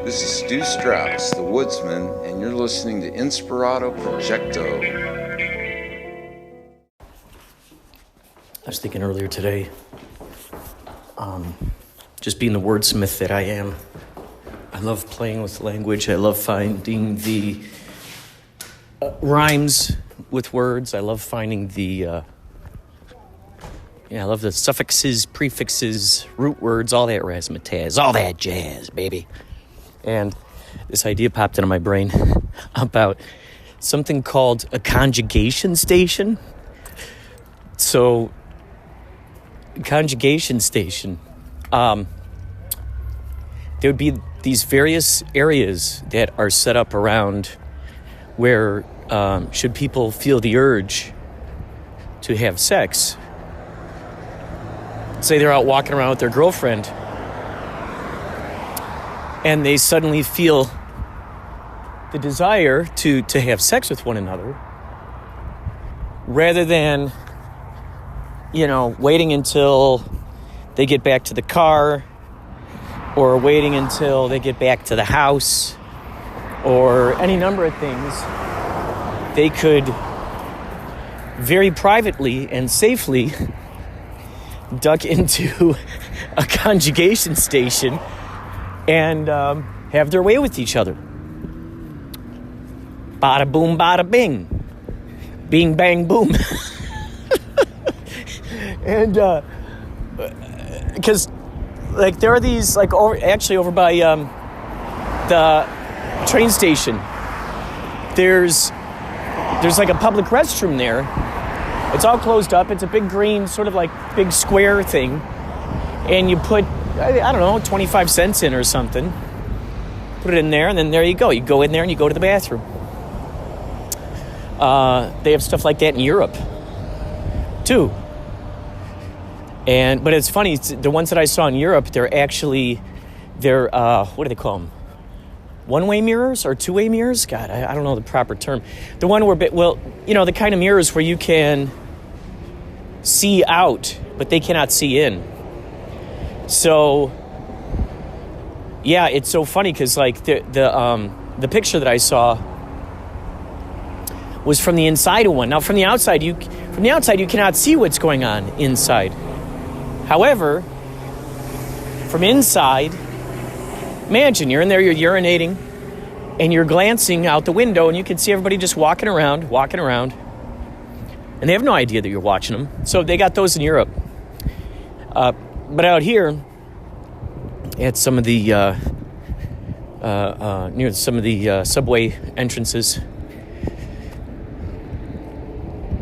This is Stew Strauss, the woodsman, and you're listening to Inspirado Projecto. I was thinking earlier today, just being the wordsmith that I am, I love playing with language. I love finding the rhymes with words. I love finding I love the suffixes, prefixes, root words, all that razzmatazz, all that jazz, baby. And this idea popped into my brain about something called a conjugation station. So, conjugation station, there would be these various areas that are set up around where, should people feel the urge to have sex, say they're out walking around with their girlfriend, and they suddenly feel the desire to have sex with one another, rather than, waiting until they get back to the car, or waiting until they get back to the house, or any number of things, they could very privately and safely duck into a conjugation station and have their way with each other. Bada boom, bada bing. Bing, bang, boom. And, because, there are these, over by the train station, there's a public restroom there. It's all closed up. It's a big green, sort of big square thing. And you put, I don't know, 25 cents in or something. Put it in there, and then there you go. You go in there and you go to the bathroom. They have stuff like that in Europe, too. But it's funny, the ones that I saw in Europe, they're what do they call them? One-way mirrors or two-way mirrors? God, I don't know the proper term. The one where, the kind of mirrors where you can see out, but they cannot see in. So, yeah, it's so funny because the picture that I saw was from the inside of one. Now, from the outside, you cannot see what's going on inside. However, from inside, imagine you're in there, you're urinating, and you're glancing out the window, and you can see everybody just walking around, and they have no idea that you're watching them. So they got those in Europe. But out here, at some of the near some of the subway entrances,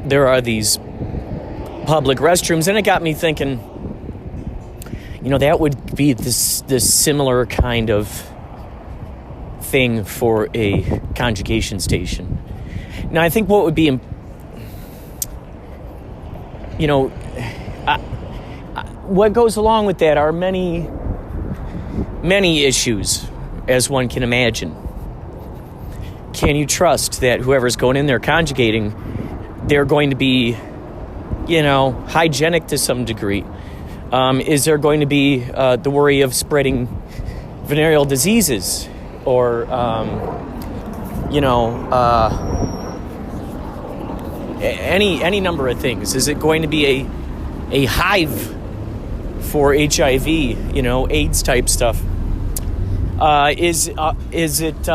there are these public restrooms, and it got me thinking. That would be this similar kind of thing for a conjugation station. Now, I think what would be, what goes along with that are many, many issues, as one can imagine. Can you trust that whoever's going in there conjugating, they're going to be, hygienic to some degree? Is there going to be the worry of spreading venereal diseases or, any number of things? Is it going to be a hive for HIV, AIDS type stuff? Is it,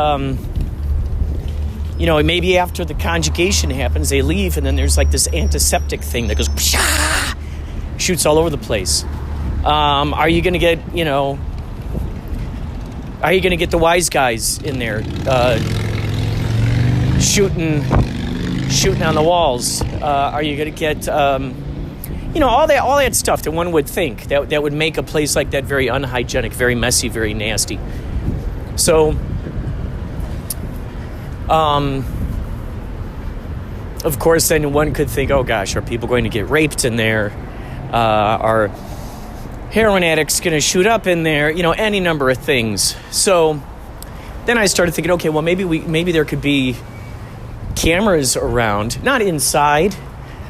maybe after the conjugation happens, they leave and then there's this antiseptic thing that goes, pshaw! Shoots all over the place. Are you going to get, the wise guys in there shooting on the walls? Are you going to get, all that stuff that one would think that would make a place like that very unhygienic, very messy, very nasty. So, of course, then one could think, oh gosh, are people going to get raped in there? Are heroin addicts going to shoot up in there? Any number of things. So then I started thinking, okay, well, maybe there could be cameras around, not inside,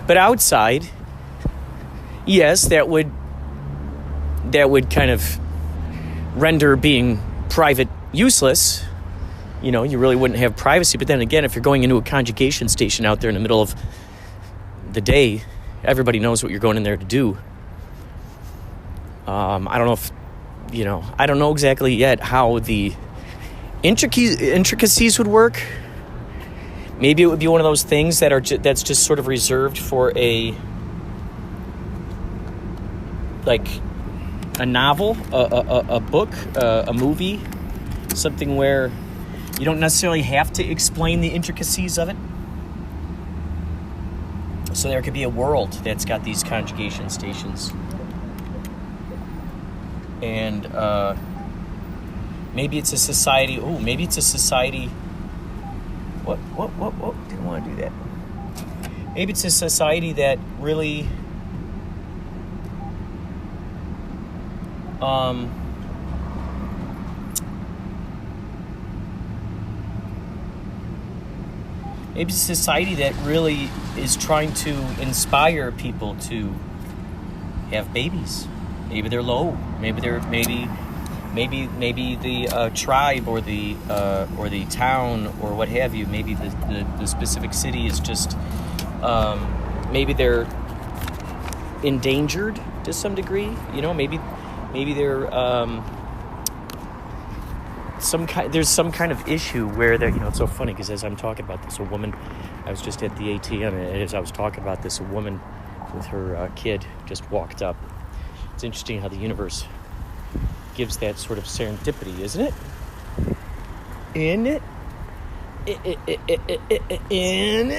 but outside. Yes, that would kind of render being private useless. You really wouldn't have privacy. But then again, if you're going into a conjugation station out there in the middle of the day, everybody knows what you're going in there to do. I don't know if, I don't know exactly yet how the intricacies would work. Maybe it would be one of those things that's just sort of reserved for a novel, a book, a movie, something where you don't necessarily have to explain the intricacies of it. So there could be a world that's got these conjugation stations. And maybe it's a society. Oh, maybe it's a society. What? Didn't want to do that. Maybe it's a society that really maybe it's a society that really is trying to inspire people to have babies. Maybe they're low. Maybe the tribe or the town or what have you. Maybe the specific city is just maybe they're endangered to some degree. Maybe they're there's some kind of issue where they're, it's so funny because as I'm talking about this, a woman, I was just at the ATM, and as I was talking about this, a woman with her kid just walked up. It's interesting how the universe gives that sort of serendipity, isn't it? In it? In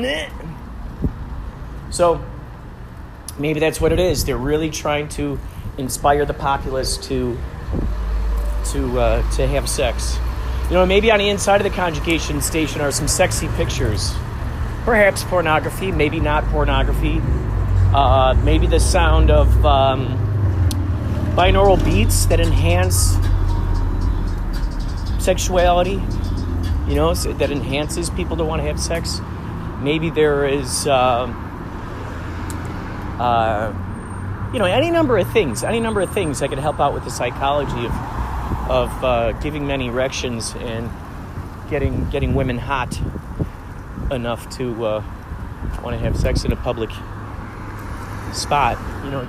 it? So, maybe that's what it is. They're really trying to inspire the populace to have sex. Maybe on the inside of the conjugation station are some sexy pictures. Perhaps pornography, maybe not pornography. Maybe the sound of binaural beats that enhance sexuality, that enhances people to want to have sex. Maybe there is, any number of things that could help out with the psychology of giving men erections and getting women hot enough to want to have sex in a public spot.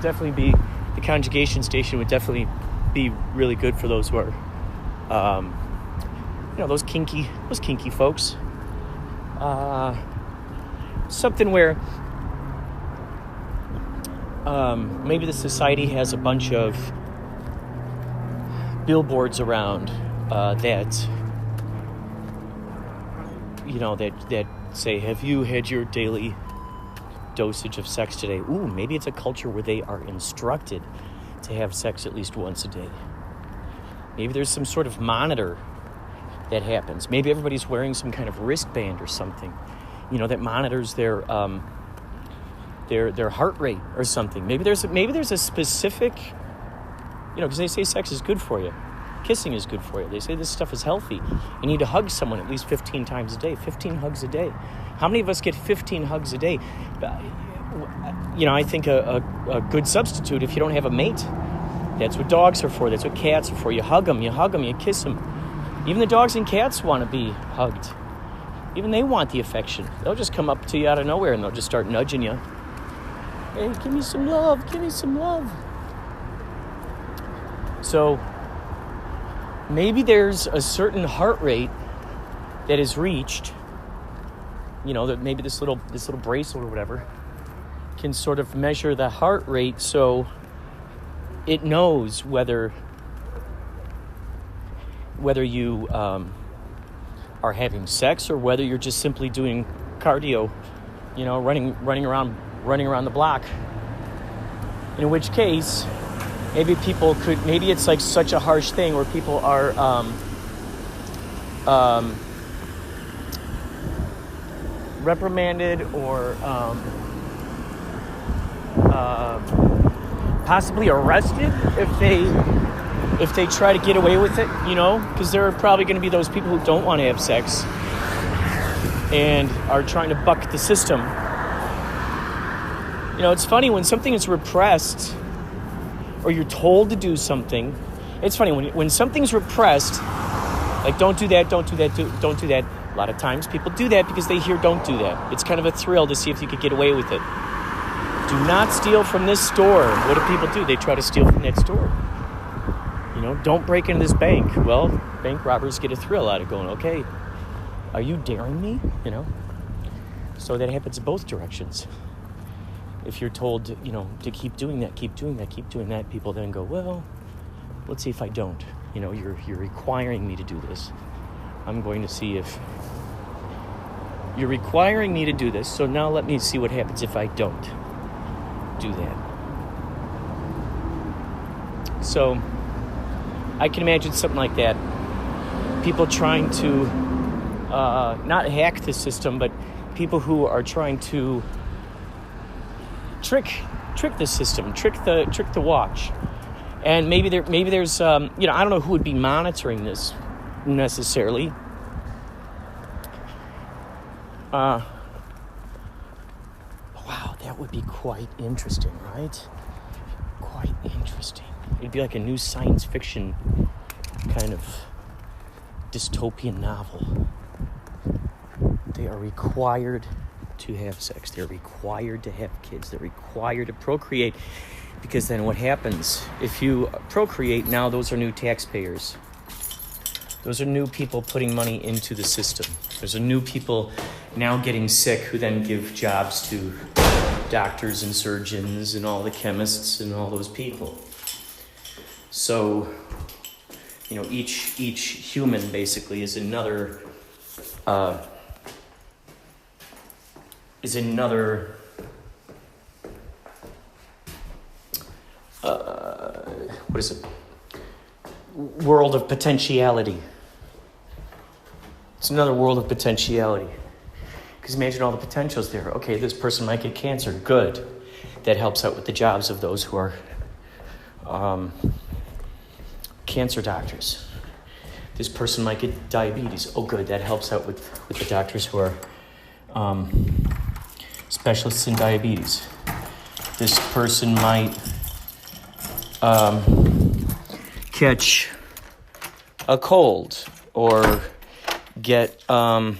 Definitely be the conjugation station would definitely be really good for those who are, those kinky folks. Something where maybe the society has a bunch of billboards around that say, "Have you had your daily dosage of sex today?" Ooh, maybe it's a culture where they are instructed to have sex at least once a day. Maybe there's some sort of monitor that happens. Maybe everybody's wearing some kind of wristband or something, that monitors their heart rate or something. Maybe there's a specific, because they say sex is good for you. Kissing is good for you. They say this stuff is healthy. You need to hug someone at least 15 times a day. 15 hugs a day. How many of us get 15 hugs a day? I think a good substitute, if you don't have a mate, that's what dogs are for. That's what cats are for. You hug them, you kiss them. Even the dogs and cats want to be hugged. Even they want the affection. They'll just come up to you out of nowhere and they'll just start nudging you. Hey, give me some love. So maybe there's a certain heart rate that is reached, that maybe this little bracelet or whatever can sort of measure the heart rate so it knows whether you are having sex or whether you're just simply doing cardio, running around the block. In which case, maybe it's like such a harsh thing where people are reprimanded or possibly arrested if they try to get away with it, because there are probably going to be those people who don't want to have sex and are trying to buck the system. It's funny when something is repressed or you're told to do something It's funny, when something's repressed, like don't do that, don't do that, don't do that. A lot of times people do that because they hear don't do that. It's kind of a thrill to see if you could get away with it. Do not steal from this store. What do people do? They try to steal from that store. Don't break into this bank. Well, bank robbers get a thrill out of going, okay, are you daring me? So that happens in both directions. If you're told, to keep doing that, people then go, well, let's see if I don't. You're requiring me to do this. I'm going to see if you're requiring me to do this. So now let me see what happens if I don't do that. So I can imagine something like that. People trying to not hack the system, but people who are trying to trick the system, trick the watch. And maybe there's I don't know who would be monitoring this necessarily. Wow, that would be quite interesting, right? Quite interesting. It'd be like a new science fiction kind of dystopian novel. They are required to have sex. They're required to have kids. They're required to procreate. Because then what happens? If you procreate, now those are new taxpayers. Those are new people putting money into the system. Those are new people now getting sick who then give jobs to doctors and surgeons and all the chemists and all those people. So, each human basically is another what is it? World of potentiality. It's another world of potentiality. Because imagine all the potentials there. Okay, this person might get cancer. Good. That helps out with the jobs of those who are cancer doctors. This person might get diabetes. Oh, good. That helps out with the doctors who are specialists in diabetes. This person might catch a cold or get a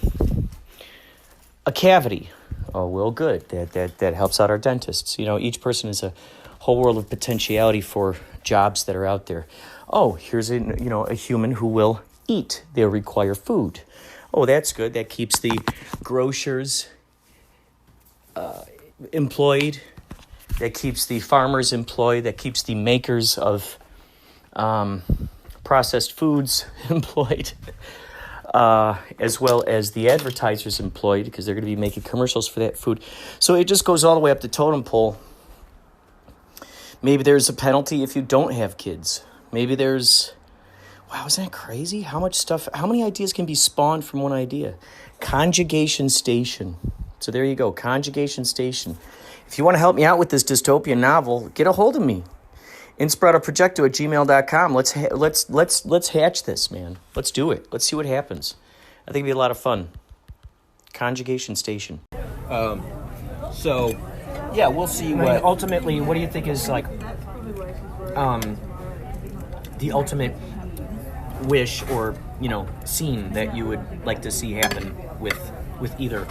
cavity. Oh, well, good. That helps out our dentists. Each person is a whole world of potentiality for jobs that are out there. Oh, here's a human who will eat. They'll require food. Oh, that's good. That keeps the grocers employed. That keeps the farmers employed. That keeps the makers of processed foods employed, as well as the advertisers employed, because they're going to be making commercials for that food. So it just goes all the way up the totem pole. Maybe there's a penalty if you don't have kids. Maybe there's... Wow, isn't that crazy? How many ideas can be spawned from one idea? Conjugation station. So there you go, conjugation station. If you want to help me out with this dystopian novel, get a hold of me. Projecto@gmail.com. Let's hatch this, man. Let's do it. Let's see what happens. I think it'd be a lot of fun. Conjugation station. So, yeah, we'll see what... Ultimately, what do you think is like the ultimate wish or, scene that you would like to see happen with either?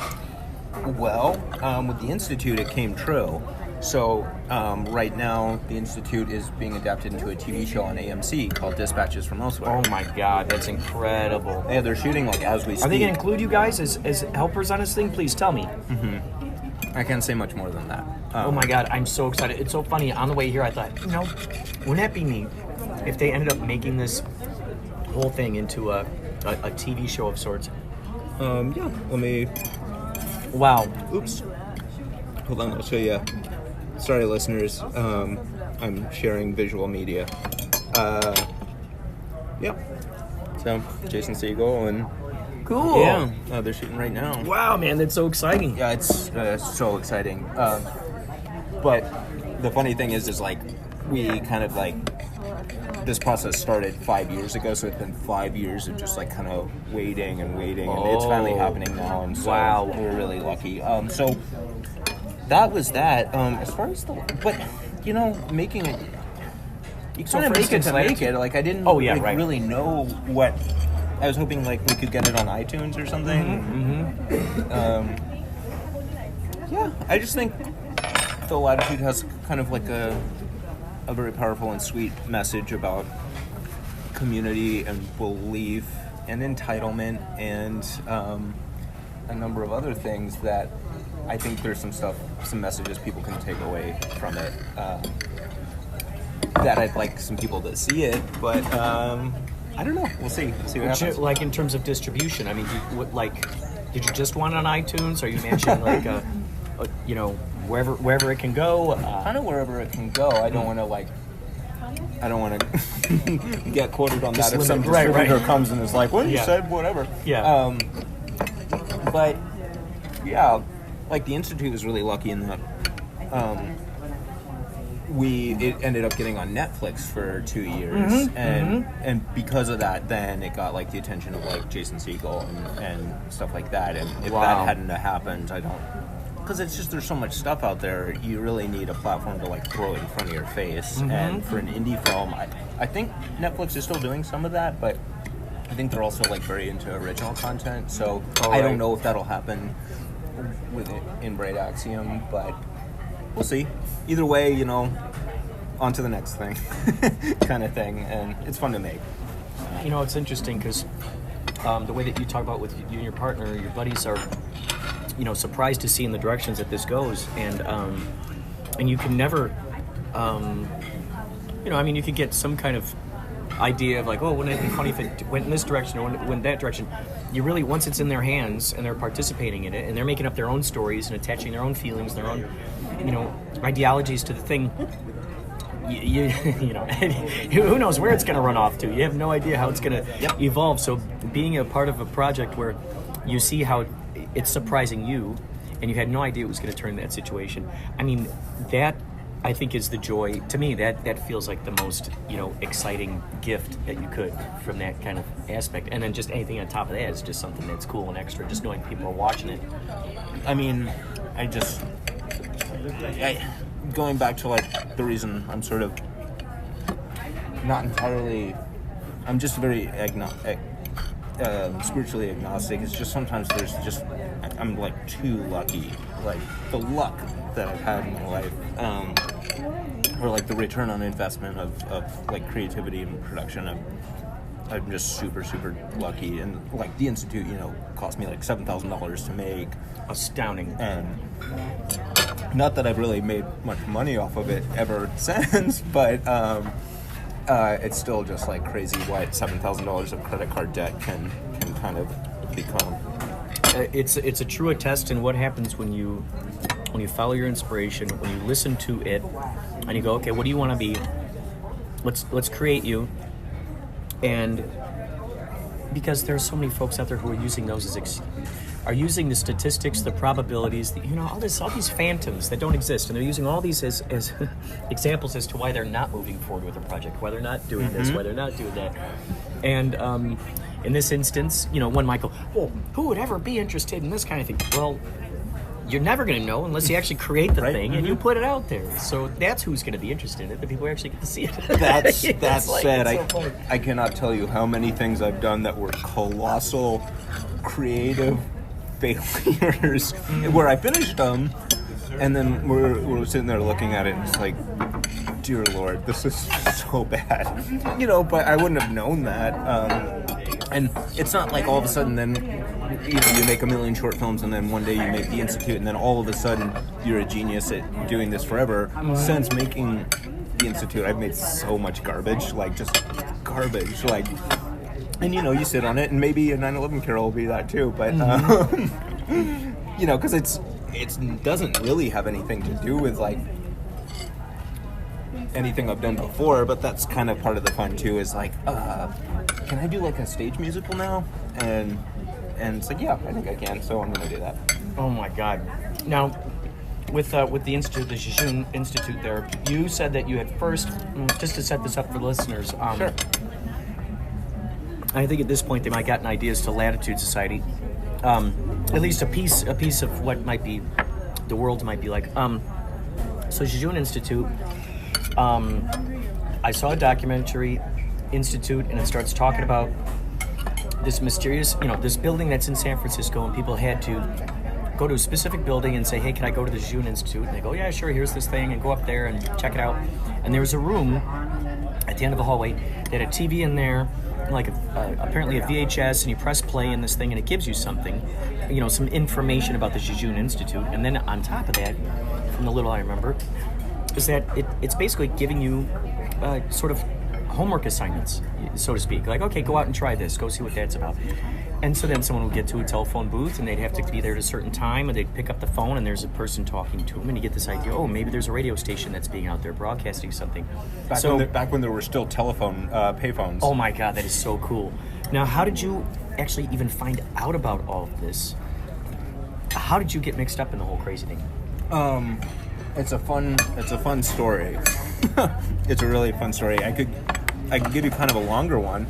Well, with the Institute, it came true. So, right now, the Institute is being adapted into a TV show on AMC called Dispatches from Elsewhere. Oh my God, that's incredible. Yeah, they're shooting as we speak. Are they going to include you guys as helpers on this thing? Please tell me. Mm-hmm. I can't say much more than that. Oh my God, I'm so excited. It's so funny. On the way here, I thought, wouldn't that be neat if they ended up making this whole thing into a TV show of sorts? Yeah, let me... Wow. Oops. Hold on, I'll show you. Sorry, listeners. I'm sharing visual media. Yeah. So, Jason Segel and... Cool. Yeah, they're shooting right now. Wow, man, that's so exciting. Yeah, it's so exciting. But the funny thing is like, we kind of like... This process started 5 years ago, so it's been 5 years of just like kind of waiting, and it's finally happening now, and so wow, we're really lucky. So that was that. As far as but making it, you So kind of for make it instance, to make it. Like I didn't really know what. I was hoping like we could get it on iTunes or something. Yeah, I just think the Latitude has kind of like a very powerful and sweet message about community and belief and entitlement and a number of other things that I think there's some messages people can take away from it. That I'd like some people to see it, but I don't know. We'll see what happens. Like in terms of distribution, I mean, did you just want it on iTunes? Or are you mentioning like wherever it can go? Kind of wherever it can go. I don't want to get quoted on that if some distributor comes and is like, "Well, you said whatever." Yeah. But yeah, like the Institute was really lucky in that it ended up getting on Netflix for 2 years, and because of that, then it got like the attention of like Jason Segel and stuff like that. And if that hadn't happened, because it's just there's so much stuff out there, you really need a platform to like throw it in front of your face. And for an indie film, I think Netflix is still doing some of that, but I think they're also like very into original content. So I don't know if that'll happen with it in Bright Axiom, but we'll see. Either way, on to the next thing kind of thing, and it's fun to make. It's interesting because the way that you talk about with you and your partner, your buddies are, surprised to see in the directions that this goes, and you can never, you could get some kind of idea of like, oh, wouldn't it be funny if it went in this direction or went that direction. You really, once it's in their hands and they're participating in it and they're making up their own stories and attaching their own feelings, their own, ideologies to the thing, who knows where it's going to run off to. You have no idea how it's going to evolve. So being a part of a project where you see how it's surprising you and you had no idea it was going to turn that situation, I mean, that I think is the joy. To me, that feels like the most, exciting gift that you could from that kind of aspect. And then just anything on top of that is just something that's cool and extra, just knowing people are watching it. I mean, going back to like the reason I'm sort of not entirely, I'm just very spiritually agnostic. It's just sometimes I'm like too lucky, like the luck that I've had in my life, or like the return on investment of like creativity and production. I'm just super, super lucky, and like the Institute, cost me like $7,000 to make. Astounding. And not that I've really made much money off of it ever since, but it's still just like crazy what $7,000 of credit card debt can kind of become. It's a true attest in what happens when you follow your inspiration, when you listen to it, and you go, okay, what do you want to be? Let's create you. And because there's so many folks out there who are using those as are using the statistics, the probabilities, all these phantoms that don't exist, and they're using all these as examples as to why they're not moving forward with a project, why they're not doing this, why they're not doing that. And in this instance, one might go, well, who would ever be interested in this kind of thing? Well, you're never going to know unless you actually create the thing and you put it out there. So that's who's going to be interested in it, the people who actually get to see it. That said, I cannot tell you how many things I've done that were colossal creative failures where I finished them and then we're sitting there looking at it and it's like, dear Lord, this is so bad. But I wouldn't have known that. And it's not like all of a sudden then you make a million short films and then one day you make the Institute and then all of a sudden you're a genius at doing this forever. Since making the Institute, I've made so much garbage, like just garbage, like, and you sit on it and maybe a 9/11 Carol will be that too, but because it doesn't really have anything to do with like anything I've done before, but that's kind of part of the fun too, is like, can I do like a stage musical now? And it's like, yeah, I think I can, so I'm going to do that. Oh my God. Now, with the Institute, the Jejun Institute there, you said that you had first, just to set this up for the listeners, sure. I think at this point they might have gotten ideas to Latitude Society, at least a piece of what might be, the world might be like. So Jejun Institute, I saw a documentary, Institute, and it starts talking about this mysterious, this building that's in San Francisco, and people had to go to a specific building and say, hey, can I go to the Jejune Institute? And they go, yeah, sure, here's this thing, and go up there and check it out. And there was a room at the end of the hallway. They had a TV in there, like apparently a VHS, and you press play in this thing, and it gives you something, some information about the Jejune Institute. And then on top of that, from the little I remember, is that it's basically giving you sort of homework assignments, so to speak. Like, okay, go out and try this. Go see what that's about. And so then someone would get to a telephone booth, and they'd have to be there at a certain time, and they'd pick up the phone, and there's a person talking to them, and you get this idea, maybe there's a radio station that's being out there broadcasting something. Back when there were still telephone payphones. Oh my God, that is so cool. Now, how did you actually even find out about all of this? How did you get mixed up in the whole crazy thing? It's a fun story. It's a really fun story. I could give you kind of a longer one.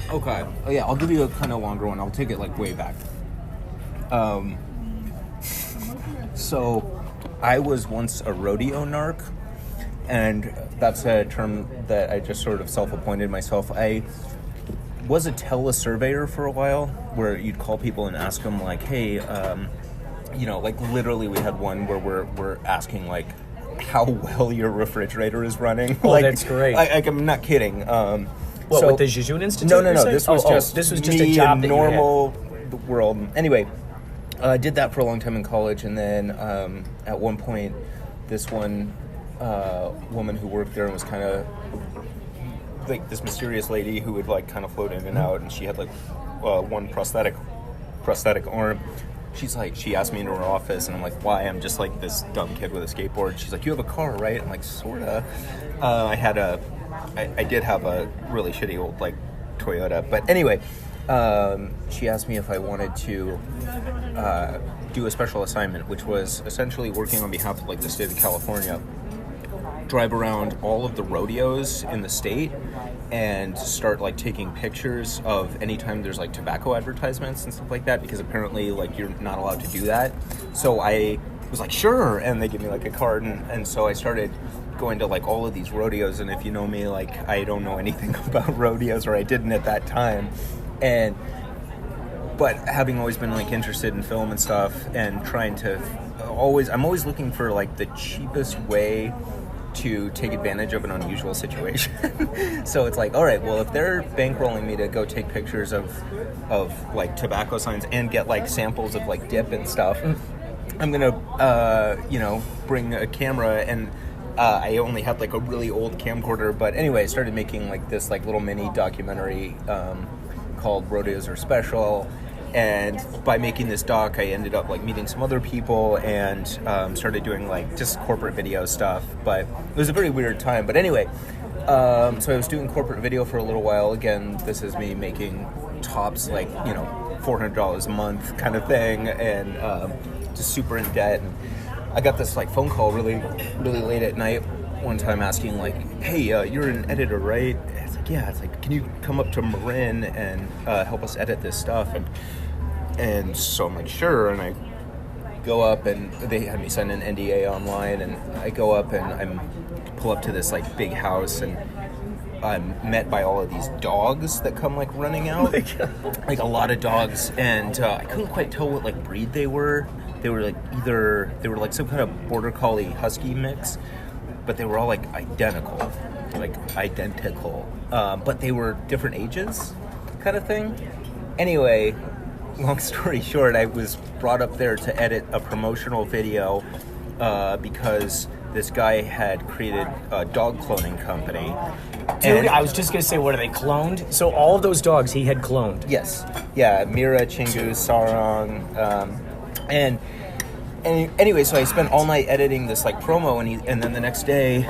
Okay. Oh, yeah, I'll give you a kind of longer one. I'll take it like way back. So I was once a rodeo narc, and that's a term that I just sort of self-appointed myself. I was a telesurveyor for a while, where you'd call people and ask them like, hey, like literally we had one where we're asking like how well your refrigerator is running. Oh, like, that's great. I'm not kidding. With the Jejune Institute? No. This was just a job in that normal world. Anyway, I did that for a long time in college, and then at one point, this one woman who worked there and was kind of like this mysterious lady who would like kind of float in and out, and she had like one prosthetic arm. She asked me into her office, and I'm like, why? I'm just like this dumb kid with a skateboard. She's like, you have a car, right? I'm like, sorta. I did have a really shitty old like Toyota, but anyway, she asked me if I wanted to do a special assignment, which was essentially working on behalf of like the state of California, drive around all of the rodeos in the state and start like taking pictures of anytime there's like tobacco advertisements and stuff like that, because apparently like you're not allowed to do that. So I was like, sure, and they gave me like a card, and so I started going to like all of these rodeos. And if you know me, like I don't know anything about rodeos, or I didn't at that time, but having always been like interested in film and stuff, and trying to I'm always looking for like the cheapest way to take advantage of an unusual situation. So it's like, all right, well, if they're bankrolling me to go take pictures of like tobacco signs and get like samples of like dip and stuff, I'm gonna bring a camera. And I only had like a really old camcorder, but anyway, I started making like this like little mini documentary called Rodeos Are Special. And by making this doc, I ended up like meeting some other people and started doing like just corporate video stuff. But it was a very weird time. But anyway, so I was doing corporate video for a little while. Again, this is me making tops like, $400 a month kind of thing, and just super in debt. And I got this like phone call really, really late at night one time asking like, hey, you're an editor, right? It's like, yeah. It's like, can you come up to Marin and help us edit this stuff? And so I'm like, sure. And I go up, and they had me sign an NDA online, and I go up and I pull up to this like big house, and I'm met by all of these dogs that come like running out, like a lot of dogs, and I couldn't quite tell what like breed they were. They were like some kind of border collie husky mix, but they were all like identical, but they were different ages, kind of thing. Anyway, long story short, I was brought up there to edit a promotional video because this guy had created a dog cloning company. Dude, I was just going to say, what are they, cloned? So all of those dogs he had cloned? Yes. Yeah, Mira, Chingu, Sarong. And anyway, so I spent all night editing this like promo, and then the next day,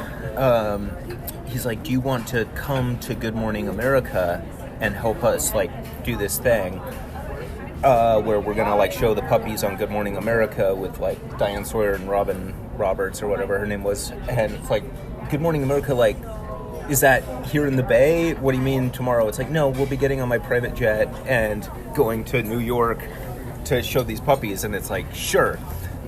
he's like, do you want to come to Good Morning America and help us like do this thing? Where we're gonna like show the puppies on Good Morning America with like Diane Sawyer and Robin Roberts or whatever her name was, and it's like, Good Morning America, like, is that here in the Bay? What do you mean tomorrow? It's like, no, we'll be getting on my private jet and going to New York to show these puppies. And it's like, sure.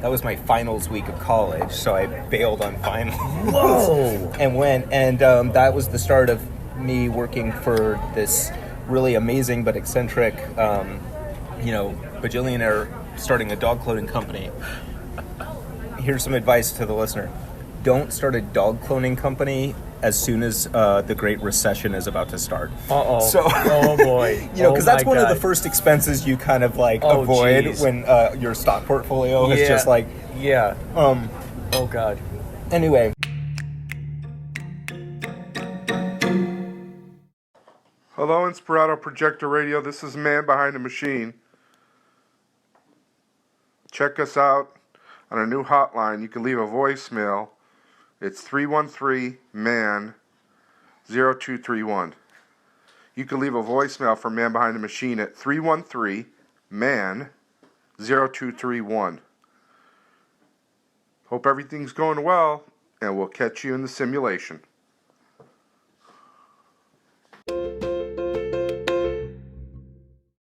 that was my finals week of college, so I bailed on finals. Whoa! and that was the start of me working for this really amazing but eccentric, bajillionaire starting a dog cloning company. Here's some advice to the listener. Don't start a dog cloning company as soon as the Great Recession is about to start. Uh-oh. So, oh, boy. Because that's one of the first expenses you kind of, avoid geez. when your stock portfolio is just Yeah. Oh, God. Anyway. Hello, Inspirado Projecto Radio. This is Man Behind the Machine. Check us out on our new hotline. You can leave a voicemail. It's 313-MAN-0231. You can leave a voicemail for Man Behind the Machine at 313-MAN-0231. Hope everything's going well, and we'll catch you in the simulation.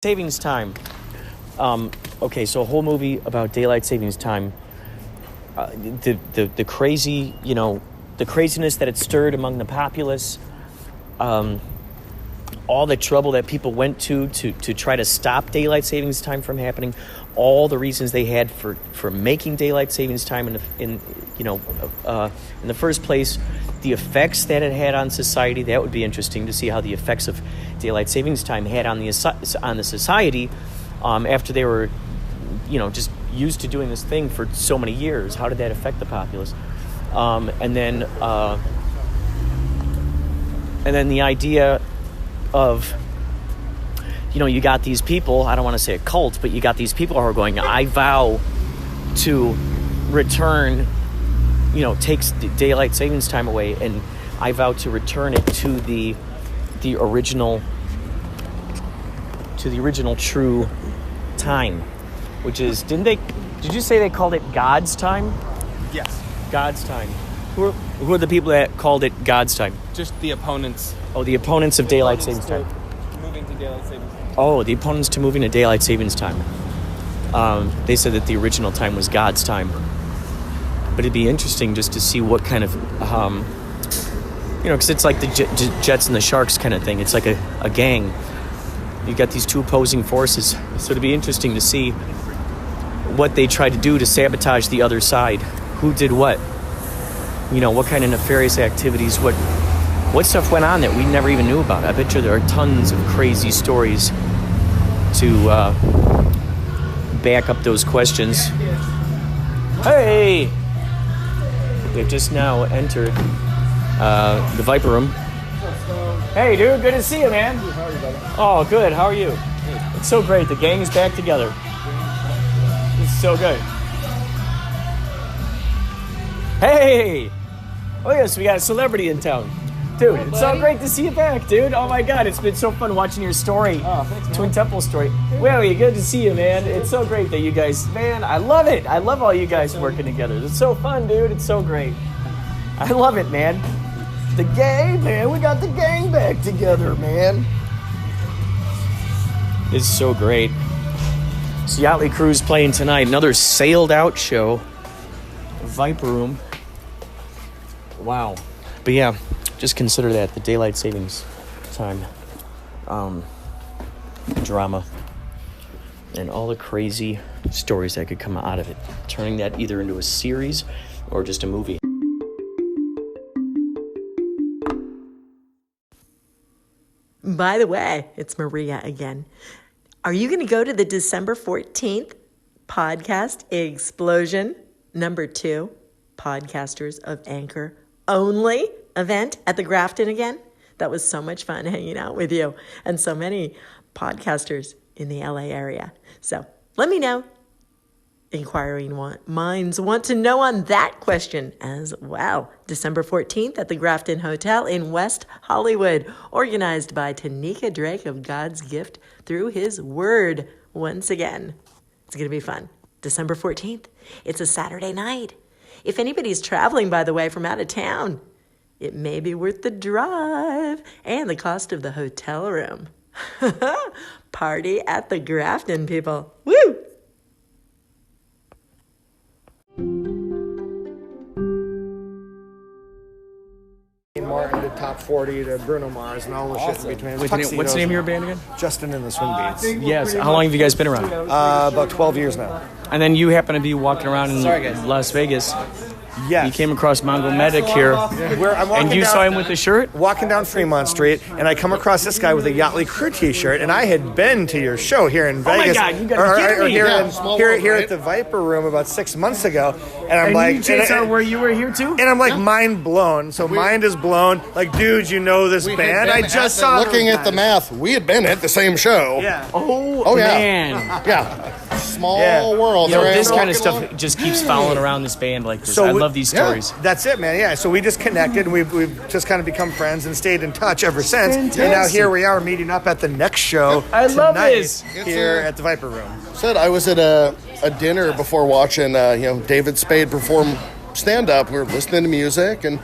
Savings time. Okay, so a whole movie about daylight savings time. The crazy, the craziness that it stirred among the populace. All the trouble that people went to try to stop daylight savings time from happening. All the reasons they had for making daylight savings time in the first place. The effects that it had on society. That would be interesting to see how the effects of daylight savings time had on the society after they were, just used to doing this thing for so many years. How did that affect the populace? And then the idea of, you got these people, I don't want to say a cult, but you got these people who are going, I vow to return, takes daylight savings time away, and I vow to return it to the original true time, which is, did you say they called it God's time? Yes. God's time. Who are the people that called it God's time? Just the opponents. Oh, the opponents of daylight savings time. Moving to daylight savings time. Oh, the opponents to moving to daylight savings time. They said that the original time was God's time. But it'd be interesting just to see what kind of, because it's like the Jets and the Sharks kind of thing. It's like a gang. You got these two opposing forces. So it'd be interesting to see what they tried to do to sabotage the other side. Who did what? What kind of nefarious activities, what stuff went on that we never even knew about. I bet you there are tons of crazy stories to back up those questions. Hey! They've just now entered the Viper Room. Hey, dude, good to see you, man. How are you, brother? Oh, good. How are you? It's so great. The gang is back together. It's so good. Hey! Oh, yes, we got a celebrity in town. Dude, it's so great to see you back, dude. Oh, my God. It's been so fun watching your story. Oh, thanks, man. Twin Temple story. Well, good to see you, man. It's so great that you guys, man, I love it. I love all you guys working together. It's so fun, dude. It's so great. I love it, man. The gang, man. We got the gang back together, man. It's so great. So Yachtly Crew's playing tonight. Another sailed out show. Viper Room. Wow. But yeah, just consider that the daylight savings time drama and all the crazy stories that could come out of it. Turning that either into a series or just a movie. By the way, it's Maria again. Are you going to go to the December 14th podcast explosion number 2 Podcasters of Anchor only event at the Grafton again? That was so much fun hanging out with you and so many podcasters in the LA area. So let me know. Inquiring minds want to know on that question as well. December 14th at the Grafton Hotel in West Hollywood, organized by Tanika Drake of God's Gift through His Word once again. It's going to be fun. December 14th. It's a Saturday night. If anybody's traveling, by the way, from out of town, it may be worth the drive and the cost of the hotel room. Party at the Grafton, people. Woo! Martin to Top 40 to Bruno Mars and all the shit in between. What's the name of your band again? Justin and the Swing Beats. Yes. How long have you guys been around? About 12 years now. And then you happen to be walking around in Las Vegas. Yes. You came across Mongomedic here, and you saw him with the shirt? Walking down Fremont Street, and I come across this guy with a Yachtly Crew T-shirt, and I had been to your show here in Vegas. Oh my God, you gotta be kidding me. Here at the Viper Room about 6 months ago, and I'm And like, you changed out where you were here too? and I'm like mind blown. So mind is blown. Like, dude, you know this band? I just saw. Looking those at the guys. math, we had been at the same show. Yeah. Oh yeah. man. Yeah. Small Yeah. world. You know, They're this kind of walking stuff just keeps following around this band like this. So I we- love these stories. That's it, man. Yeah. So we just connected, and we've just kind of become friends and stayed in touch ever since. And now fantastic. here we are meeting up at the next show. I love tonight this. here at the Viper Room. Said I was at a dinner before watching David Spade perform stand-up. We were listening to music, and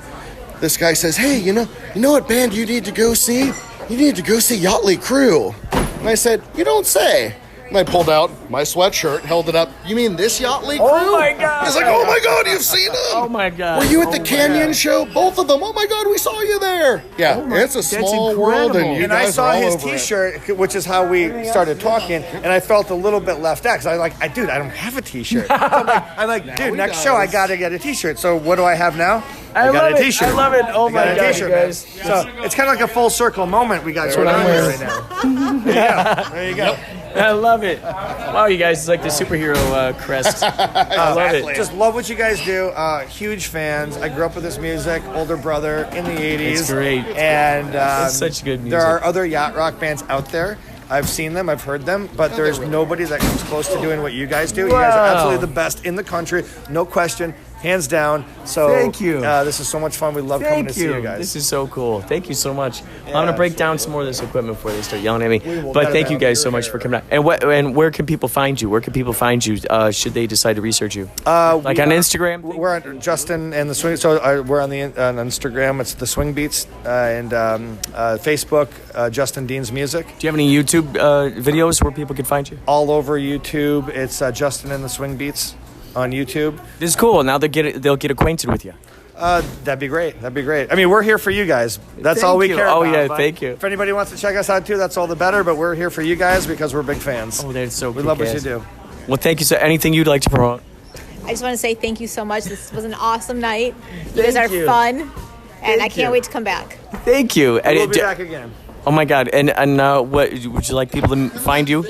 this guy says, hey, you know what band you need to go see? You need to go see Yachtly Crew. And I said, you don't say. And I pulled out my sweatshirt, held it up. You mean this Yachtly Crew? Oh my God. He's like, oh my God, you've seen them. Oh my God. Were you at the Oh my Canyon God. show? Both of them. Oh my God, we saw you there. Yeah, it's a small world, and you And I guys saw are all his over it. T-shirt, which is how we started talking, and I felt a little bit left out because dude, I don't have a T-shirt. So I'm like, dude, next show I gotta get a T-shirt. So what do I have now? I got love a it. T-shirt. I love it. Oh I my got a God, T-shirt, you guys. man. So it's kind of like a full circle moment we got going on here right now. There you go. I love it. Wow, you guys, it's like the superhero crest. I love it. Just love what you guys do. Huge fans. I grew up with this music. Older brother in the 80s. It's great. And It's such good music. There are other yacht rock bands out there. I've seen them, I've heard them, but there's nobody that comes close to doing what you guys do. You guys are Wow. absolutely the best in the country, no question, hands down. So Thank you. This is so much fun. We love coming to see you guys. This is so cool. Thank you so much. I'm gonna break down some more of this equipment before they start yelling at me. will But cut thank it you out. guys so much for coming out. And where can people find you? Where can people find you? Should they decide to research you? Like on Instagram? We're on Justin and the Swing. So we're on on Instagram. It's the Swing Beats and Facebook. Justin Dean's Music. Do you have any YouTube videos where people can find you? All over YouTube. It's Justin and the Swing Beats on YouTube. This is cool. Now they'll get acquainted with you. That'd be great. That'd be great. I mean, we're here for you guys. That's all we you. care Oh, about. yeah, But thank you. If anybody wants to check us out too, that's all the better. But we're here for you guys because we're big fans. Oh, that's so We love what you kick-ass. do. Well, thank you. So, anything you'd like to promote? I just want to say thank you so much. This was an awesome night. You guys are Thank you. fun, and I Thank can't you. wait to come back. Thank you. We'll be back again. Oh my God! And what would you like people to find you?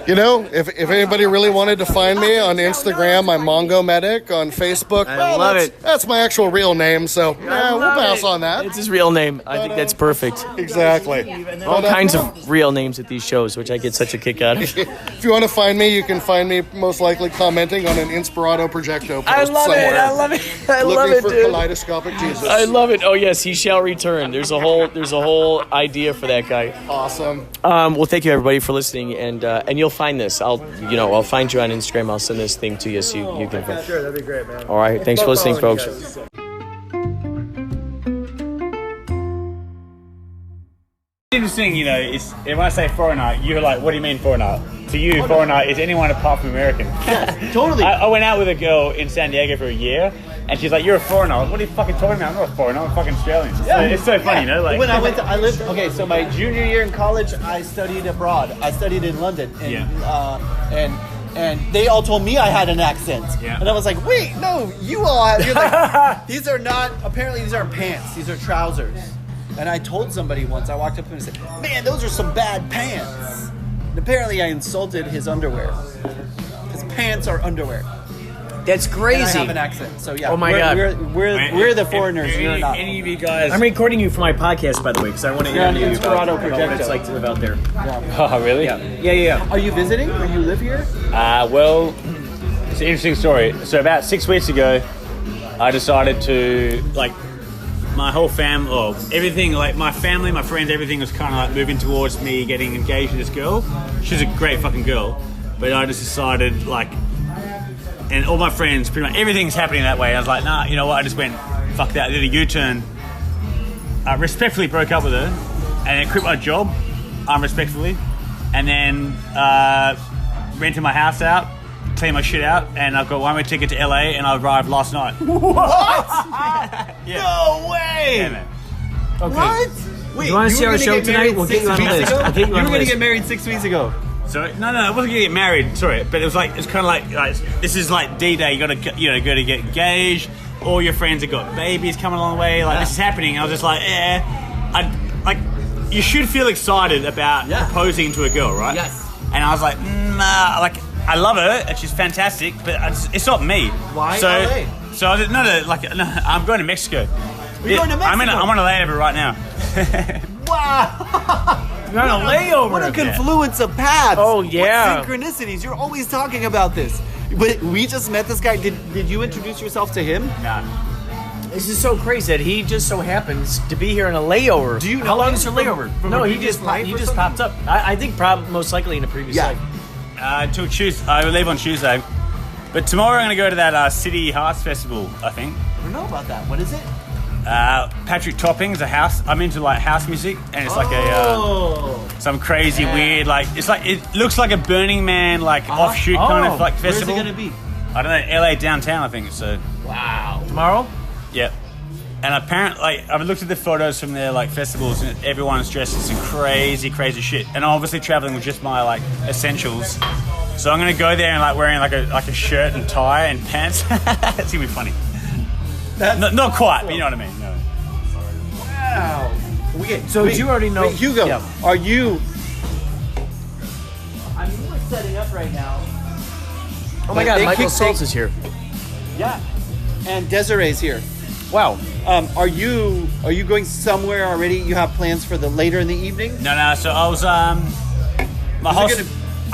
You know, if anybody really wanted to find me on Instagram, I'm Mongomedic. On Facebook, love it. That's my actual real name, so we'll pass on that. It's his real name. I think that's perfect. Exactly. All kinds of real names at these shows, which I get such a kick out of. If you want to find me, you can find me most likely commenting on an Inspirado Projecto post I love somewhere. it. I love it. I love Looking it, for dude. kaleidoscopic Jesus. I love it. Oh yes, he shall return. There's a whole idea for that guy. Awesome. Well, thank you everybody for listening, and you'll find this. I'll find you on Instagram. I'll send this thing to you so you can. Sure, that'd be great, man. All right. Thanks for listening, folks. Interesting, it's when I say foreigner, you're like, what do you mean foreigner? To you, foreigner is anyone apart from American. Totally. I went out with a girl in San Diego for a year, and she's like, you're a foreigner. What are you fucking talking about? I'm not a foreigner, I'm fucking Australian. It's so funny, Like, when I lived. Okay, so my junior year in college, I studied abroad. I studied in London, and they all told me I had an accent. Yeah. And I was like, wait, no, you all have. You're like, these are not. Apparently, these aren't pants. These are trousers. And I told somebody once. I walked up to him and said, "Man, those are some bad pants." And apparently, I insulted his underwear. His pants are underwear. That's crazy. And I have an accent, so yeah. Oh my God. We're the foreigners. If You're not. any of you guys. I'm recording you for my podcast, by the way, because I want to You're on interview you about Inspirado what it's Projecto. like to live out there. Oh, really? Yeah. Are you visiting? Or you live here? Well, it's an interesting story. So about 6 weeks ago, I decided to, my whole family, everything, my family, my friends, everything was kind of moving towards me getting engaged with this girl. She's a great fucking girl. But I just decided, and all my friends, pretty much everything's happening that way. I was like, nah, you know what? I just went, fuck that. I did a U-turn. I respectfully broke up with her and then quit my job, unrespectfully. And then rented my house out, cleaned my shit out, and I've got one-way ticket to LA, and I arrived last night. What? Yeah. No way! Yeah, man. Okay. What? Wait, you want to see our show tonight? We'll get you on the list. You were going to get married 6 weeks ago. Sorry, no, I wasn't gonna get married. Sorry, but it's kind of like this is like D-Day. You gotta go to get engaged. All your friends have got babies coming along the way. Like this is happening. I was just like, you should feel excited about proposing to a girl, right? Yes. And I was like, nah, like I love her and she's fantastic, but it's not me. Why So, LA? so I was no, I'm going to Mexico. You're going to Mexico? I'm on a layover right now. Wow. You're on a layover. What a confluence of paths. Oh, yeah. What synchronicities. You're always talking about this. But we just met this guy. Did you introduce yourself to him? Nah. This is so crazy that he just so happens to be here on a layover. Do you know How long him is your layover? from No, a he previous just life or something? popped up. I think probably most likely in a previous life. Till Tuesday. I will leave on Tuesday. But tomorrow I'm going to go to that City Hearts Festival, I think. I don't know about that. What is it? Patrick Topping's a house. I'm into like house music, and it's like some crazy weird it looks like a Burning Man offshoot kind of festival. Where's it gonna be? I don't know, LA downtown I think. So Wow. Tomorrow? yeah. And apparently, I've looked at the photos from their festivals, and everyone's dressed in some crazy shit. And I'm obviously traveling with just my essentials, so I'm gonna go there and wearing a shirt and tie and pants. It's gonna be funny. Not quite, but you know what I mean. No. Wow. Okay, So do you already know? Hugo, Yeah. are you... I mean, we're setting up right now. Oh my Like, God, they Michael kick- Stoltz is here. Yeah. And Desiree's here. Wow. Are you going somewhere already? You have plans for the later in the evening? No. So I was I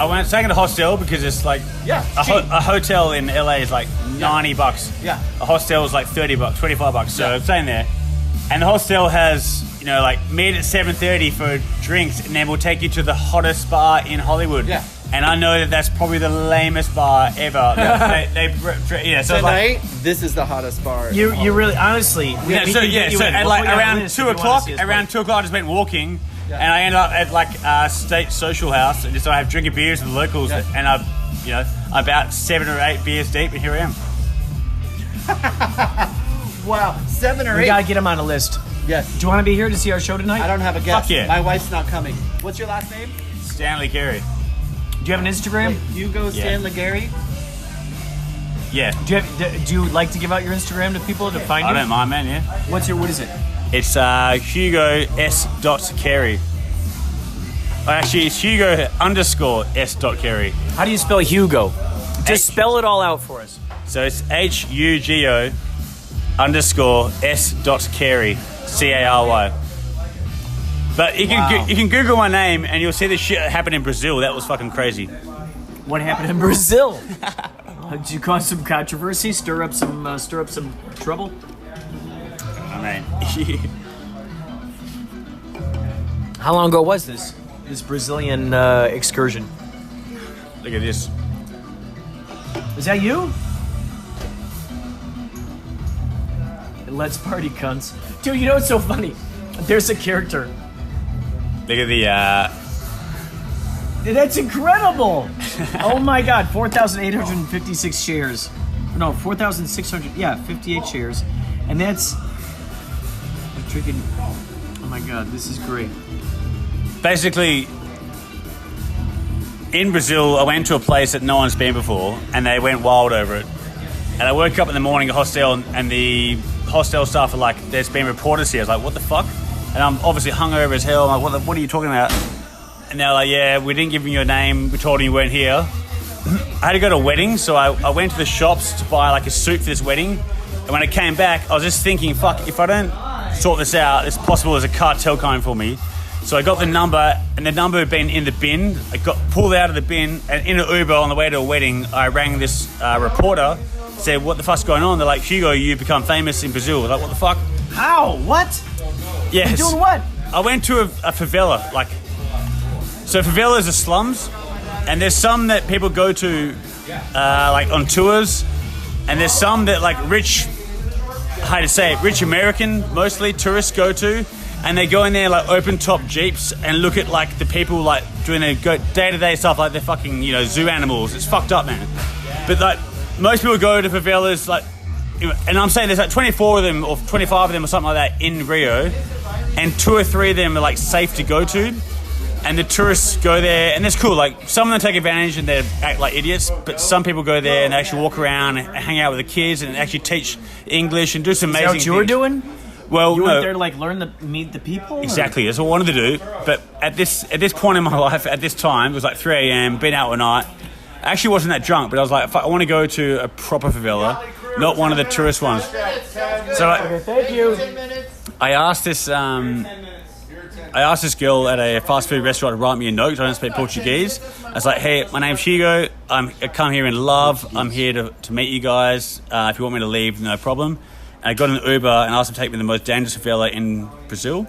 went staying at a hostel because it's cheap. a hotel in LA is $90. Yeah. A hostel is $30, $25. So I'm staying there, and the hostel has meet at 7:30 for drinks, and then we'll take you to the hottest bar in Hollywood. Yeah. And I know that's probably the lamest bar ever. So Tonight, this is the hottest bar. You really, honestly. So at around 2 o'clock, I just went walking, and I ended up at State Social House, and just I have drinking beers with the locals, and I'm about 7 or 8 beers deep, and here I am. Wow, 7 or 8. We gotta get him on a list. Yes. Do you want to be here to see our show tonight? I don't have a guest. Fuck yeah. My wife's not coming. What's your last name? Stanley Cary. Do you have an Instagram? Hugo Stanley Gary. Yeah. Do you like to give out your Instagram to people to find you? I don't mind, man. Yeah. What is it? It's Hugo S. Cary. Actually, it's Hugo _ Cary. How do you spell Hugo? Just spell it all out for us. So it's HUGO _ S. Cary. CARY. But you can Google my name and you'll see this shit happen in Brazil. That was fucking crazy. What happened in Brazil? Did you cause some controversy? Stir up some trouble? I mean, How long ago was this Brazilian excursion? look at this. Is that you? Let's party, cunts. Dude, you know what's so funny? There's a character. Look at the. That's incredible! Oh my God, 4,856 shares. No, 4,600. Yeah, 58 shares, and that's. I'm drinking. Oh my God, this is great. Basically, in Brazil, I went to a place that no one's been before, and they went wild over it. And I woke up in the morning at hostel, and the hostel staff are like, "There's been reporters here." I was like, "What the fuck?" And I'm obviously hungover as hell. I'm like, what are you talking about? And they're like, "Yeah, we didn't give you your name. We told you you weren't here." I had to go to a wedding, so I went to the shops to buy a suit for this wedding. And when I came back, I was just thinking, fuck, if I don't sort this out, it's possible there's a cartel coming for me. So I got the number, and the number had been in the bin. I got pulled out of the bin, and in an Uber on the way to a wedding, I rang this reporter, said, "What the fuck's going on?" They're like, "Hugo, you've become famous in Brazil." I was like, "What the fuck?" How? What? Yes. You're doing what? I went to a favela. So favelas are slums, and there's some that people go to on tours, and there's some that rich American, mostly tourists go to, and they go in there open top jeeps and look at the people doing their day-to-day stuff like they're fucking zoo animals. It's fucked up, man. But most people go to favelas and I'm saying there's 24 of them or 25 of them or something like that in Rio, and 2 or 3 of them are like safe to go to, and the tourists go there, and it's cool. Like some of them take advantage and they act like idiots, but some people go there and they actually walk around and hang out with the kids and actually teach English and do some amazing Is that what you were doing? Well, you no. went there to like meet the people? Exactly, that's what I wanted to do. But at this point in my life, at this time, it was like 3 a.m., been out all night. I actually wasn't that drunk, but I was like, I want to go to a proper favela, not one of the tourist ones. So thank you. I asked this girl at a fast food restaurant to write me a note because I don't speak Portuguese. I was like, hey, my name's Hugo. I come here in love. I'm here to meet you guys. If you want me to leave, no problem. And I got an Uber and asked him to take me to the most dangerous favela in Brazil.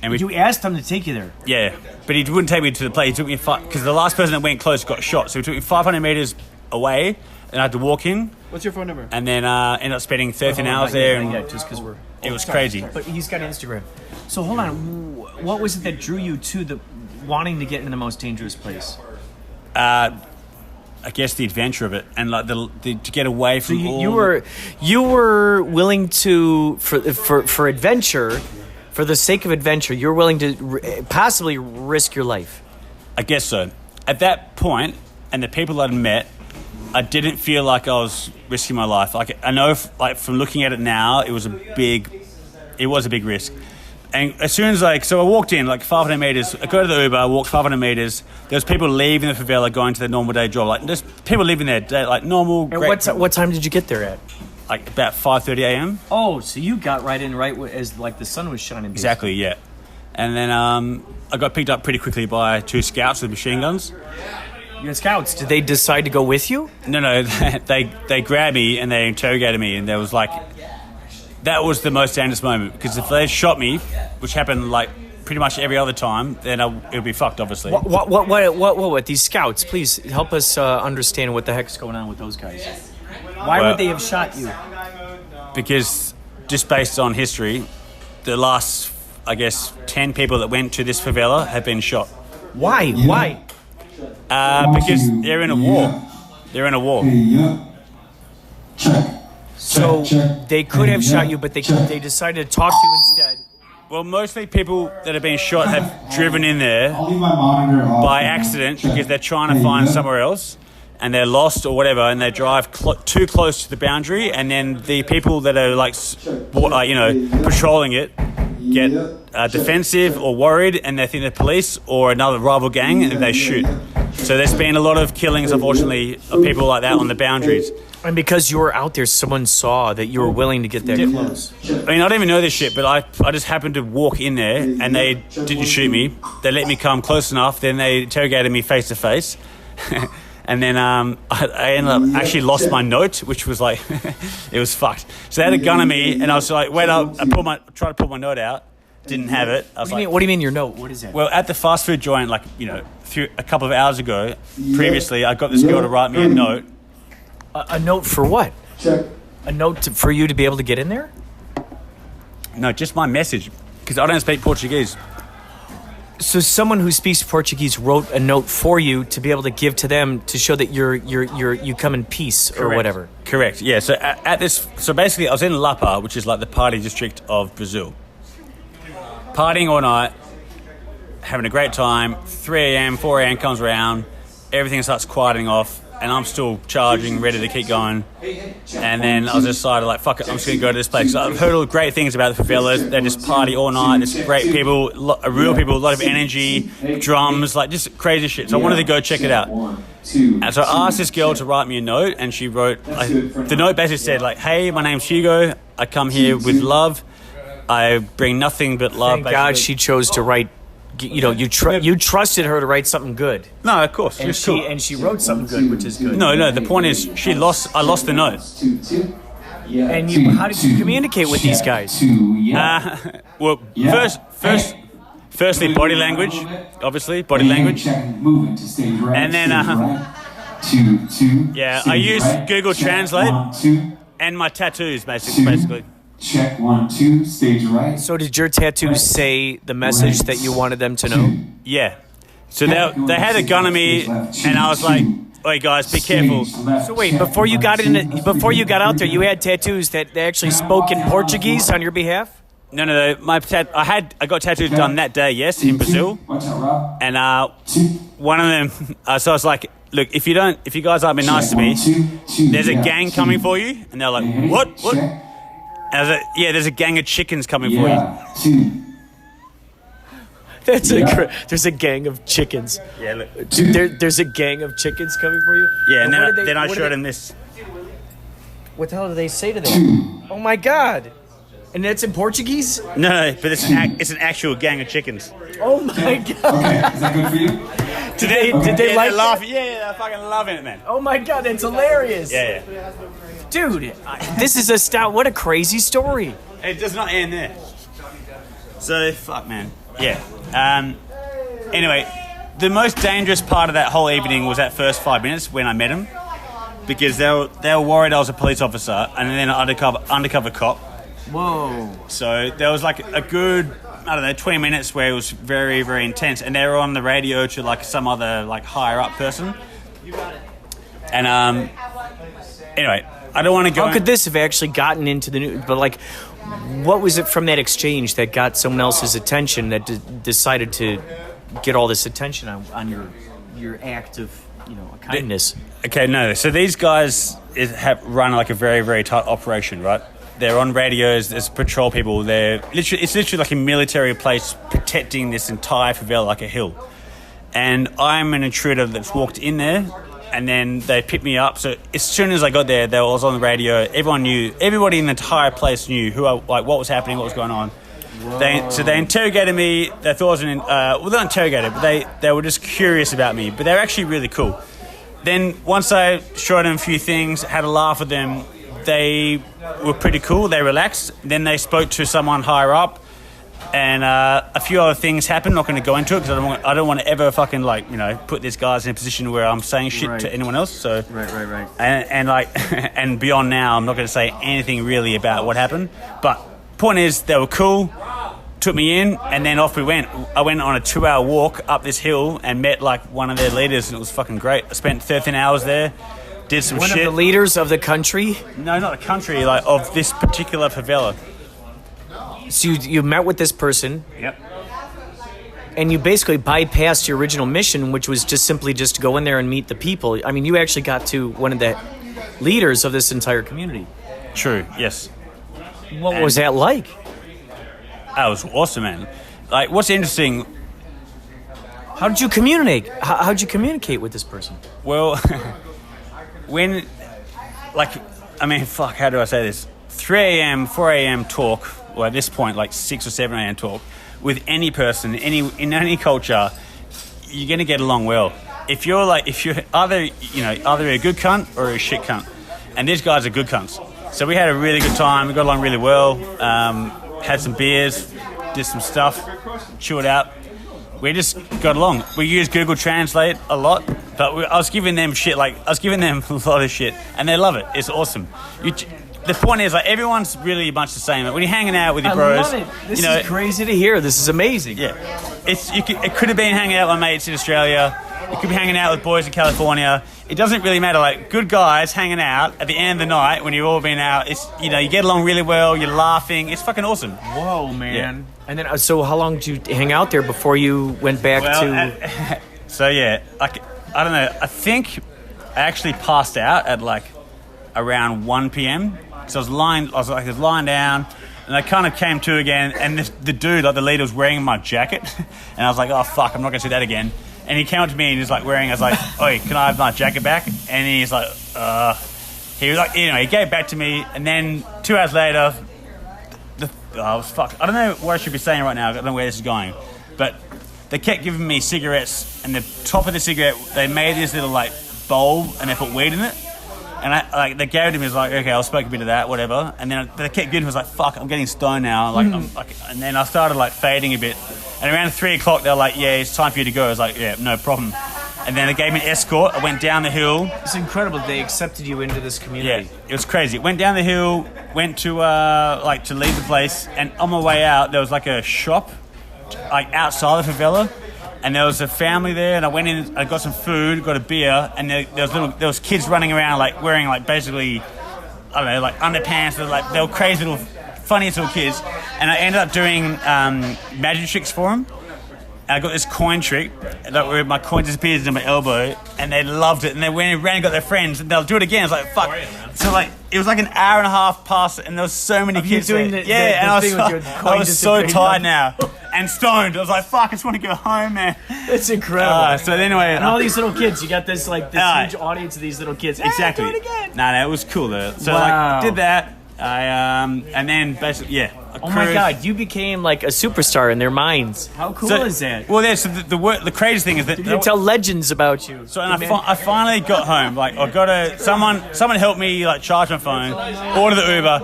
And You asked him to take you there? Yeah, but he wouldn't take me to the place. He took me because the last person that went close got shot. So he took me 500 meters away and I had to walk in. What's your phone number? And then ended up spending 13 hours there. Yeah, just because we're... It was crazy. But he's got Instagram. So hold on. What was it that drew you to the wanting to get into the most dangerous place? I guess the adventure of it and like the to get away from all. You were willing to for adventure, for the sake of adventure, you're willing to possibly risk your life. I guess so. At that point, and the people I'd met, I didn't feel like I was risking my life. Like I know, from looking at it now, it was a big risk. And as soon as so I walked in 500 meters. I go to the Uber, I walked 500 meters. There's people leaving the favela, going to their normal day job. Like there's people leaving their day, like normal. And what time did you get there at? Like about 5:30 a.m. Oh, so you got right in as the sun was shining. Basically. Exactly, yeah. And then I got picked up pretty quickly by 2 scouts with machine guns. Your scouts, did they decide to go with you? No, they grabbed me and they interrogated me, and there was that was the most dangerous moment, because if they shot me, which happened pretty much every other time, then it would be fucked, obviously. What? These scouts, please help us understand what the heck's going on with those guys. Why would they have shot you? Because just based on history, the last, I guess, 10 people that went to this favela have been shot. Why? Why? Because they're in a war. They're in a war. So they could have shot you, but they decided to talk to you instead. Well, mostly people that have been shot have driven in there by accident because they're trying to find somewhere else and they're lost or whatever, and they drive too close to the boundary, and then the people that are patrolling it get defensive or worried, and they think they're police or another rival gang, and they shoot. So there's been a lot of killings, unfortunately, of people like that on the boundaries. And because you were out there, someone saw that you were willing to get that close. I mean, I don't even know this shit, but I just happened to walk in there, and they didn't shoot me. They let me come close enough. Then they interrogated me face to face. And then I ended up actually lost my note, which was it was fucked. So they had a gun on me, and I was like, wait up. I tried to pull my note out. Didn't have it. What do you mean your note? What is that? Well, at the fast food joint, a couple of hours ago, previously, I got this girl to write me a note. A note for what? A note for you to be able to get in there? No, just my message, because I don't speak Portuguese. So someone who speaks Portuguese wrote a note for you to be able to give to them to show that you come in peace. Correct. Or whatever. Correct. Yeah. So so basically, I was in Lapa, which is the party district of Brazil. Partying all night, having a great time. 3 a.m., 4 a.m. comes around, everything starts quieting off, and I'm still charging, ready to keep going. And then I was decided, fuck it, I'm just going to go to this place. So I've heard all great things about the favelas. They just party all night. There's great people, real people, a lot of energy, drums, just crazy shit. So I wanted to go check it out. And so I asked this girl to write me a note, and she wrote, the note basically said, hey, my name's Hugo. I come here with love. I bring nothing but love. Thank God she chose to write. You trusted her to write something good. No, of course. And she wrote something good, which is good. No. The point is, I lost the note. And how did you communicate with these guys? Firstly, body language. Obviously, body language. And then, I used Google Translate and my tattoos, basically. Check 1, 2, stage right. So did your tattoos say the message that you wanted them to know? Yeah. So they had a gun on me, and I was like, "Oi, guys, be careful." So wait, before you got out there, you had tattoos that they actually spoke in Portuguese on your behalf? No. I got tattoos done that day. Yes, in Brazil. And one of them. So I was like, look, if you guys aren't being nice to me, there's a gang coming for you. And they're like, what? And I was like, yeah, there's a gang of chickens coming for you. There's a gang of chickens. Yeah, look. There's a gang of chickens coming for you? Yeah, and then I showed him this. What the hell do they say to them? Oh my God! And that's in Portuguese? No, but it's an actual gang of chickens. Oh my God! Okay, is that good for you? Did they like laugh? Yeah, they're fucking loving it, man. Oh my God, that's hilarious! Yeah. Dude, this is astounding. What a crazy story! It does not end there. So fuck, man. Yeah. Anyway, the most dangerous part of that whole evening was that first 5 minutes when I met him, because they were worried I was a police officer and then an undercover cop. Whoa. So there was like a good, 20 minutes where it was very, very intense, and they were on the radio to like some other like higher up person. And anyway, I don't want to go. How could this have actually gotten into the news? But like, what was it from that exchange that got someone else's attention that decided to get all this attention on your act of kindness? Okay, no. So these guys have run like a very, very tight operation, right? They're on radios. There's patrol people. It's literally like a military place protecting this entire favela like a hill. And I'm an intruder that's walked in there. And then they picked me up. So as soon as I got there, I was on the radio. Everyone knew. Everybody in the entire place knew what was happening, what was going on. So they interrogated me. They thought I was well, not interrogated, but they were just curious about me. But they were actually really cool. Then once I showed them a few things, had a laugh with them, they were pretty cool. They relaxed. Then they spoke to someone higher up. And a few other things happened. Not going to go into it because I don't want to ever fucking put these guys in a position where I'm saying shit to anyone else. So right. And beyond now, I'm not going to say anything really about what happened. But point is, they were cool. Took me in, and then off we went. I went on a 2-hour walk up this hill and met like one of their leaders, and it was fucking great. I spent 13 hours there. Did some shit. One of the leaders of the country? No, not the country. Like of this particular favela. So you met with this person. Yep. And you basically bypassed your original mission, which was just simply to go in there and meet the people. I mean, you actually got to one of the leaders of this entire community. True, yes. What was that like? That was awesome, man. Like, what's interesting... How did you communicate? How did you communicate with this person? Well, when... how do I say this? 3 a.m., 4 a.m. talk... Well, at this point, like 6 or 7 a.m. talk with any person, in any culture, you're gonna get along well. If you're either a good cunt or a shit cunt, and these guys are good cunts. So we had a really good time. We got along really well. Had some beers, did some stuff, chilled out. We just got along. We used Google Translate a lot, but I was giving them shit. I was giving them a lot of shit, and they love it. It's awesome. The point is, everyone's really much the same. When you're hanging out with your bros... I love it. This is crazy to hear. This is amazing. Yeah. It could have been hanging out with mates in Australia. It could be hanging out with boys in California. It doesn't really matter. Good guys hanging out at the end of the night when you've all been out. It's you get along really well. You're laughing. It's fucking awesome. Whoa, man. Yeah. And then, so how long did you hang out there before you went back to... So, yeah. I don't know. I think I actually passed out at, around 1 p.m., So I was lying down, and I kind of came to again, and the dude, the leader, was wearing my jacket, and I was like, oh fuck, I'm not gonna do that again. And he came up to me and he's I was like, oi, can I have my jacket back? And he's like, he was like, he gave it back to me, and then 2 hours later, I was fucked. I don't know what I should be saying right now. I don't know where this is going, but they kept giving me cigarettes, and the top of the cigarette, they made this little bowl, and they put weed in it. And they gave it to me, okay, I'll smoke a bit of that, whatever. And then they kept giving me, fuck, I'm getting stoned now. And then I started fading a bit. And around 3 o'clock, they were like, yeah, it's time for you to go. I was like, yeah, no problem. And then they gave me an escort. I went down the hill. It's incredible. They accepted you into this community. Yeah, it was crazy. Went down the hill, went to to leave the place. And on my way out, there was a shop outside the favela. And there was a family there, and I went in, I got some food, got a beer, and there was kids running around wearing basically, I don't know, underpants. They were crazy little funniest little kids, and I ended up doing magic tricks for them. I got this coin trick that where my coin disappears into my elbow, and they loved it. And they went around and got their friends, and they'll do it again. It's like, fuck. So like, it was like an hour and a half past, and there was so many kids doing there. the I was so tired now and stoned. I was like, fuck, I just want to go home, man. It's incredible. So anyway, and all these little kids, you got this like this huge audience of these little kids. Exactly. Do it again. No, it was cool though. So like, did that. And then basically, oh my God, you became like a superstar in their minds. How cool is that? Well, so the crazy thing is that you can tell legends about you. So and I finally got home. Like I got someone helped me like charge my phone, order the Uber,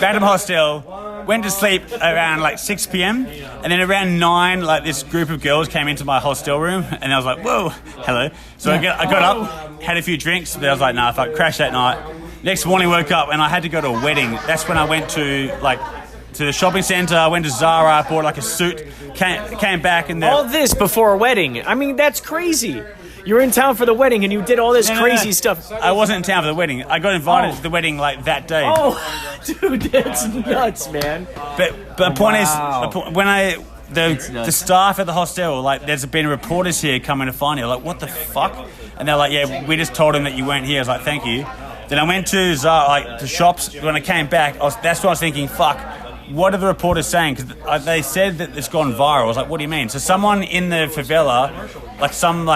back to my hostel, went to sleep around like 6 p.m. and then around 9, like this group of girls came into my hostel room, and I was like, whoa, hello. So I got up, had a few drinks, but I was like, nah, fuck, crashed that night. Next morning, woke up and I had to go to a wedding. That's when I went to the shopping centre. I went to Zara, bought like a suit, came back, and all this before a wedding. I mean, that's crazy. You were in town for the wedding and you did all this crazy stuff. I wasn't in town for the wedding. I got invited to the wedding like that day. Oh, dude, that's nuts, man. But the point is, when the staff at the hostel, like, there's been reporters here coming to find you. Like, what the fuck? And they're like, yeah, we just told them that you weren't here. I was like, thank you. Then I went to Zara, like the shops. When I came back, that's what I was thinking. Fuck, what are the reporters saying? Because they said that it's gone viral. I was like, what do you mean? So someone in the favela, like some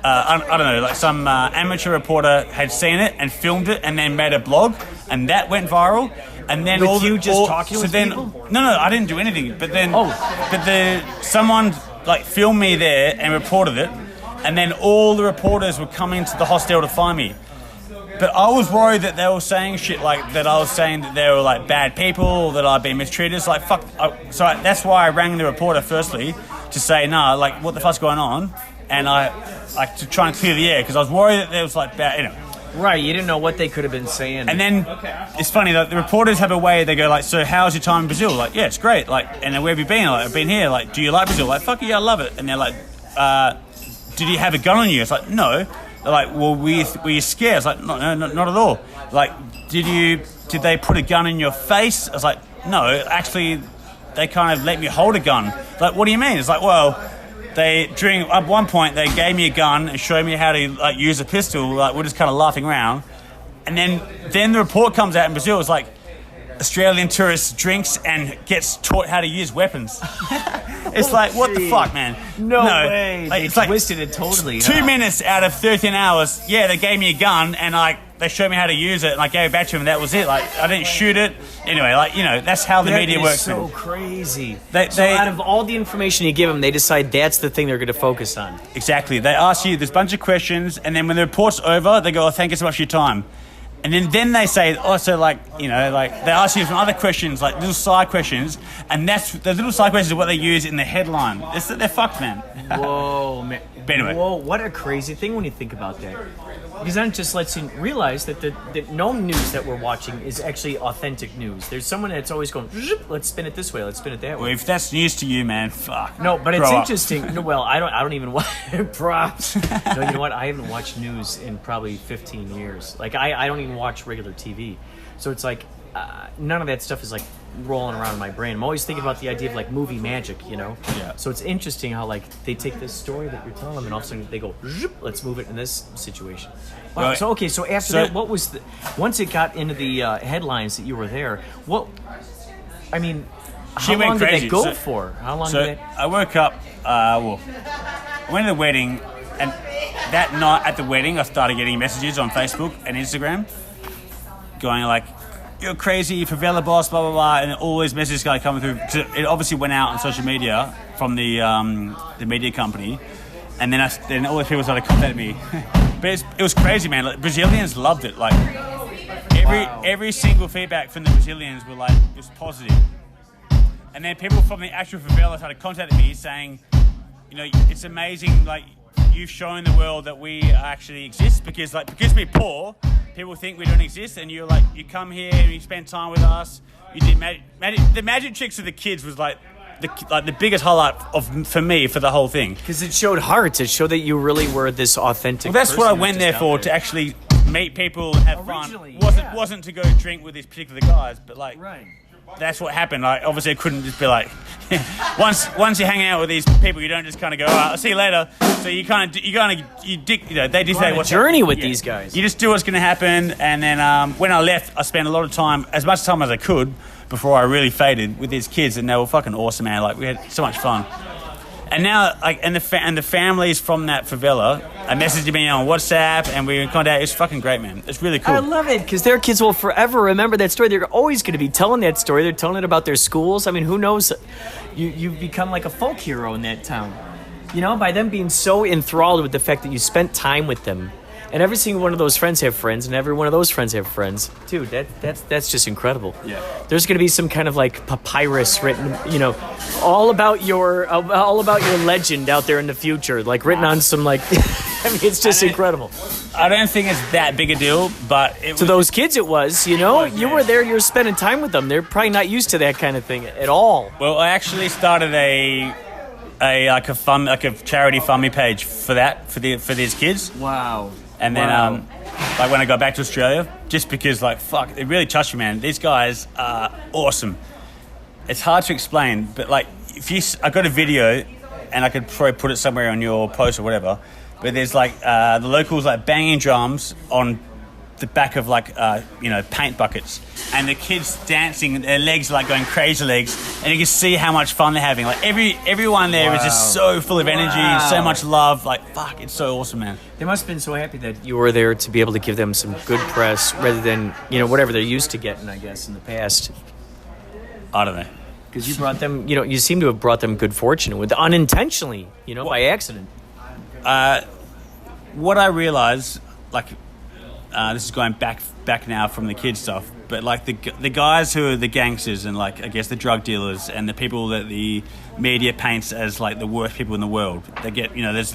I don't know, like some amateur reporter had seen it and filmed it and then made a blog, and that went viral. And then talking with people? No, I didn't do anything. But then, someone like filmed me there and reported it, and then all the reporters were coming to the hostel to find me. But I was worried that they were saying shit like that. I was saying that they were like bad people, or that I'd been mistreated. It's like fuck. That's why I rang the reporter firstly to say nah, like what the fuck's going on, and to try and clear the air because I was worried that there was like bad, you know. Right, you didn't know what they could have been saying. And then it's funny that the reporters have a way. They go like, so how's your time in Brazil? Like, yeah, it's great. Like, and then where have you been? Like, I've been here. Like, do you like Brazil? Like, fuck yeah, I love it. And they're like, did you have a gun on you? It's like, no. They're like, well, were you scared? It's like, no, not at all. Like, did they put a gun in your face? I was like, no, actually, they kind of let me hold a gun. Like, what do you mean? It's like, well, at one point they gave me a gun and showed me how to like use a pistol. Like, we're just kind of laughing around, and then the report comes out in Brazil. It's like Australian tourist drinks and gets taught how to use weapons. It's like, what the fuck, man? No way. Like, it's like twisted it totally. 2 minutes out of 13 hours. Yeah, they gave me a gun and they showed me how to use it, and I gave it back to them. And that was it. Like, I didn't shoot it. Anyway, like, you know, that's how the media works. So crazy. So out of all the information you give them, they decide that's the thing they're going to focus on. Exactly. They ask you, there's a bunch of questions, and then when the report's over, they go, oh, thank you so much for your time. And then they say, also, like, you know, like, they ask you some other questions, like little side questions, and the little side questions are what they use in the headline. They're fucked, man. Whoa, man. But anyway. Whoa, what a crazy thing when you think about that. Because then it just lets you realize that that no news that we're watching is actually authentic news. There's someone that's always going, let's spin it this way, let's spin it that way. Well, if that's news to you, man, fuck. No, but it's interesting. No, well, I don't even watch props. No, you know what? I haven't watched news in probably 15 years. Like, I don't even watch regular TV. So it's like, none of that stuff is like rolling around in my brain. I'm always thinking about the idea of like movie magic, you know? Yeah. So it's interesting how like they take this story that you're telling them and all of a sudden they go, let's move it in this situation. Wow. Right. So after that, what was once it got into the headlines that you were there, how long did that go for? How long did that? I woke up, I went to the wedding, and that night at the wedding I started getting messages on Facebook and Instagram going like, you're crazy, favela boss, blah, blah, blah, and all these messages started coming through. It obviously went out on social media from the media company, and then all these people started contacting me. But it was crazy, man. Like, Brazilians loved it. Like, every single feedback from the Brazilians were like, it was positive. And then people from the actual favela started contacting me saying, you know, it's amazing, like, you've shown the world that we actually exist, because we're poor, people think we don't exist, and you're like, you come here and you spend time with us. You did magic. The magic tricks of the kids was like the biggest highlight for me for the whole thing. Because it showed hearts. It showed that you really were this authentic. Well, that's what I went there for, to actually meet people and have fun. Wasn't to go drink with these particular guys, but like. Right. that's what happened. Like, obviously, I couldn't just be like, once you hang out with these people, you don't just kind of go, I'll see you later. So they just say what's journey with these guys. You just do what's going to happen. And then when I left, I spent a lot of time, as much time as I could, before I really faded with these kids, and they were fucking awesome, man. Like, we had so much fun. And now, like, and the families from that favela are messaging me on WhatsApp, and we're in contact. It's fucking great, man. It's really cool. I love it, because their kids will forever remember that story. They're always going to be telling that story. They're telling it about their schools. I mean, who knows? You've become like a folk hero in that town. You know, by them being so enthralled with the fact that you spent time with them. And every single one of those friends have friends, and every one of those friends have friends. Dude, that's just incredible. Yeah. There's going to be some kind of like papyrus written, you know, all about your legend out there in the future, like written on some like. I mean, it's just incredible. I don't think it's that big a deal, but to those kids, it was. You know, you were there. You were spending time with them. They're probably not used to that kind of thing at all. Well, I actually started a charity fund me page for these kids. Wow. And then, like, when I got back to Australia, just because, like, fuck, it really touched me, man. These guys are awesome. It's hard to explain, but, like, I got a video, and I could probably put it somewhere on your post or whatever, but there's, like, the locals, like, banging drums on the back of, like, paint buckets, and the kids dancing, their legs are, like, going crazy legs, and you can see how much fun they're having. Like, everyone there is just so full of energy, so much love. Like, fuck, it's so awesome, man. They must have been so happy that you were there to be able to give them some good press rather than, you know, whatever they're used to getting, I guess, in the past. I don't know. Because you brought them, you know, you seem to have brought them good fortune with unintentionally, you know, by accident. What I realized, like, this is going back now from the kids stuff, but like the guys who are the gangsters and, like, I guess the drug dealers and the people that the media paints as like the worst people in the world, they get, you know, there's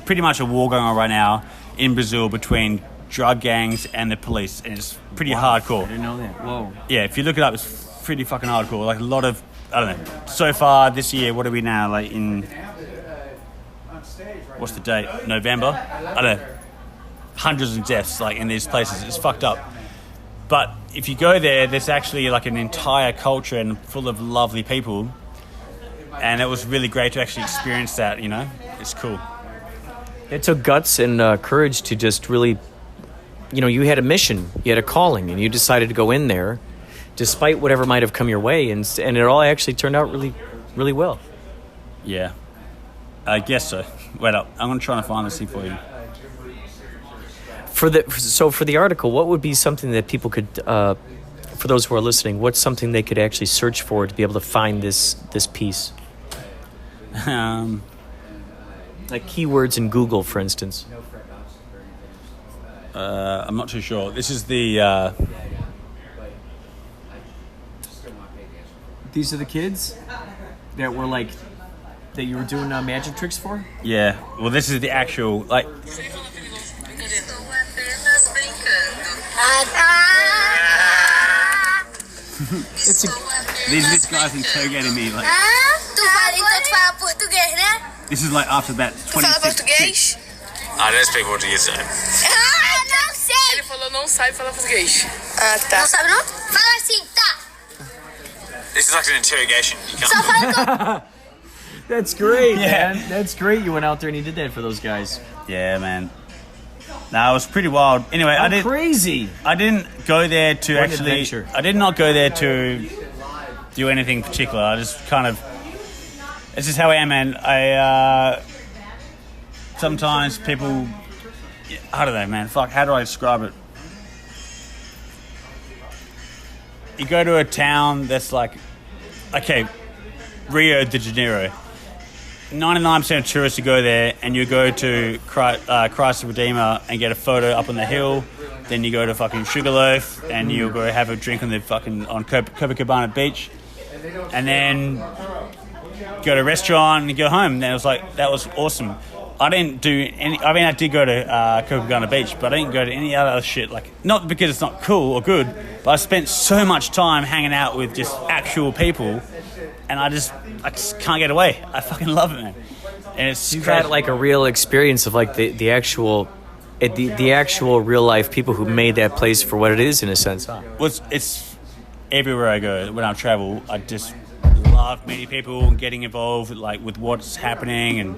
pretty much a war going on right now in Brazil between drug gangs and the police, and it's pretty hardcore. I didn't know that. Whoa. Yeah, if you look it up, it's pretty fucking hardcore. Like, a lot of, I don't know, so far this year, what are we now, like, in, what's the date, November? I don't know, hundreds of deaths, like, in these places. It's fucked up. But if you go there, there's actually like an entire culture and full of lovely people, and it was really great to actually experience that. You know, it's cool. It took guts and courage to just really, you know, you had a mission, you had a calling, and you decided to go in there, despite whatever might have come your way, and it all actually turned out really, really well. Yeah, I guess so. Wait up, I'm gonna try and find this thing for you. For the article, what would be something that people could, for those who are listening, what's something they could actually search for to be able to find this piece? Like keywords in Google, for instance. I'm not too sure. This is the. These are the kids that were like that you were doing magic tricks for. Yeah. Well, this is the actual like. These guys interrogating me like. This is like after that 26. I don't speak português. Não sei. Ele falou não sabe falar português. Ah, tá. Não sabe não? Fala assim, tá. This is like an interrogation. Só fala That's great, man. That's great. You went out there and you did that for those guys. Yeah, man. No, it was pretty wild. Anyway, crazy. I didn't go there to What actually. adventure. I did not go there to do anything particular. I just kind of. It's just how I am, man. I sometimes people. I don't know, man. Fuck. How do I describe it? You go to a town that's like, okay, Rio de Janeiro. 99% of tourists who go there, and you go to Christ the Redeemer and get a photo up on the hill. Then you go to fucking Sugarloaf, and you go have a drink on Copacabana Beach, and then go to a restaurant and go home. And it was like, that was awesome. I didn't do any. I mean, I did go to Copacabana Beach, but I didn't go to any other shit. Like, not because it's not cool or good, but I spent so much time hanging out with just actual people, and I just can't get away. I fucking love it, man. And it's You've had like a real experience of like the actual real life people who made that place for what it is in a sense, huh? Well, everywhere I go when I travel, I just love meeting people and getting involved like with what's happening, and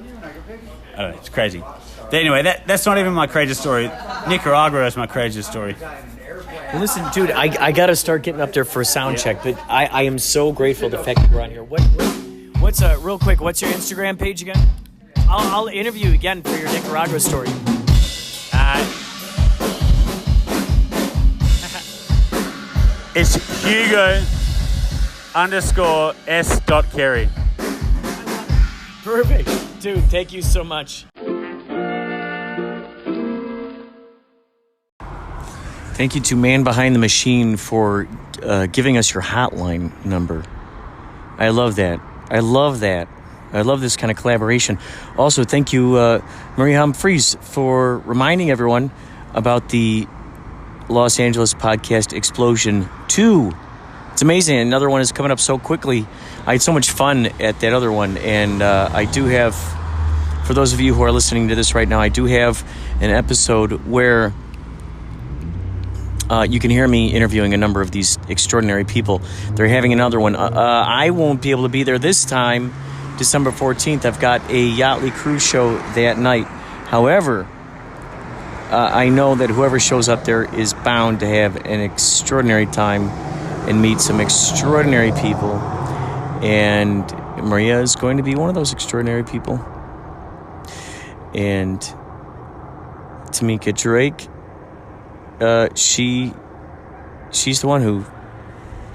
I don't know, it's crazy. But anyway, that's not even my craziest story. Nicaragua is my craziest story. Well, listen, dude, I got to start getting up there for a sound check, but I am so grateful the fact that we're on here. What's real quick, what's your Instagram page again? I'll interview you again for your Nicaragua story. It's Hugo_S.Cary. Perfect. Dude, thank you so much. Thank you to Man Behind the Machine for giving us your hotline number. I love that. I love this kind of collaboration. Also, thank you, Maria Humphreys, for reminding everyone about the Los Angeles Podcast Explosion 2. It's amazing. Another one is coming up so quickly. I had so much fun at that other one. And I do have, for those of you who are listening to this right now, I do have an episode where you can hear me interviewing a number of these extraordinary people. They're having another one. I won't be able to be there this time, December 14th. I've got a Yachtly cruise show that night. However, I know that whoever shows up there is bound to have an extraordinary time and meet some extraordinary people. And Maria is going to be one of those extraordinary people. And Tamika Drake, she's the one who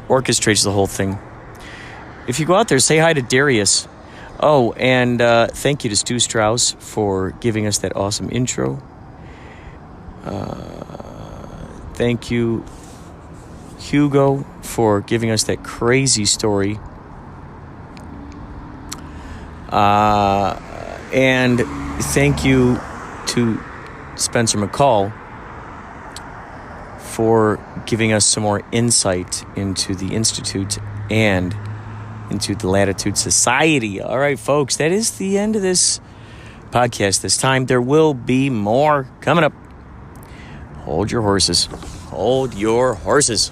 orchestrates the whole thing. If you go out there, say hi to Darius. Oh, and thank you to Stew Strauss for giving us that awesome intro. Thank you, Hugo, for giving us that crazy story. And thank you to Spencer McCall for giving us some more insight into the Institute and into the Latitude Society. All right, folks, that is the end of this podcast this time. There will be more coming up. Hold your horses. Hold your horses.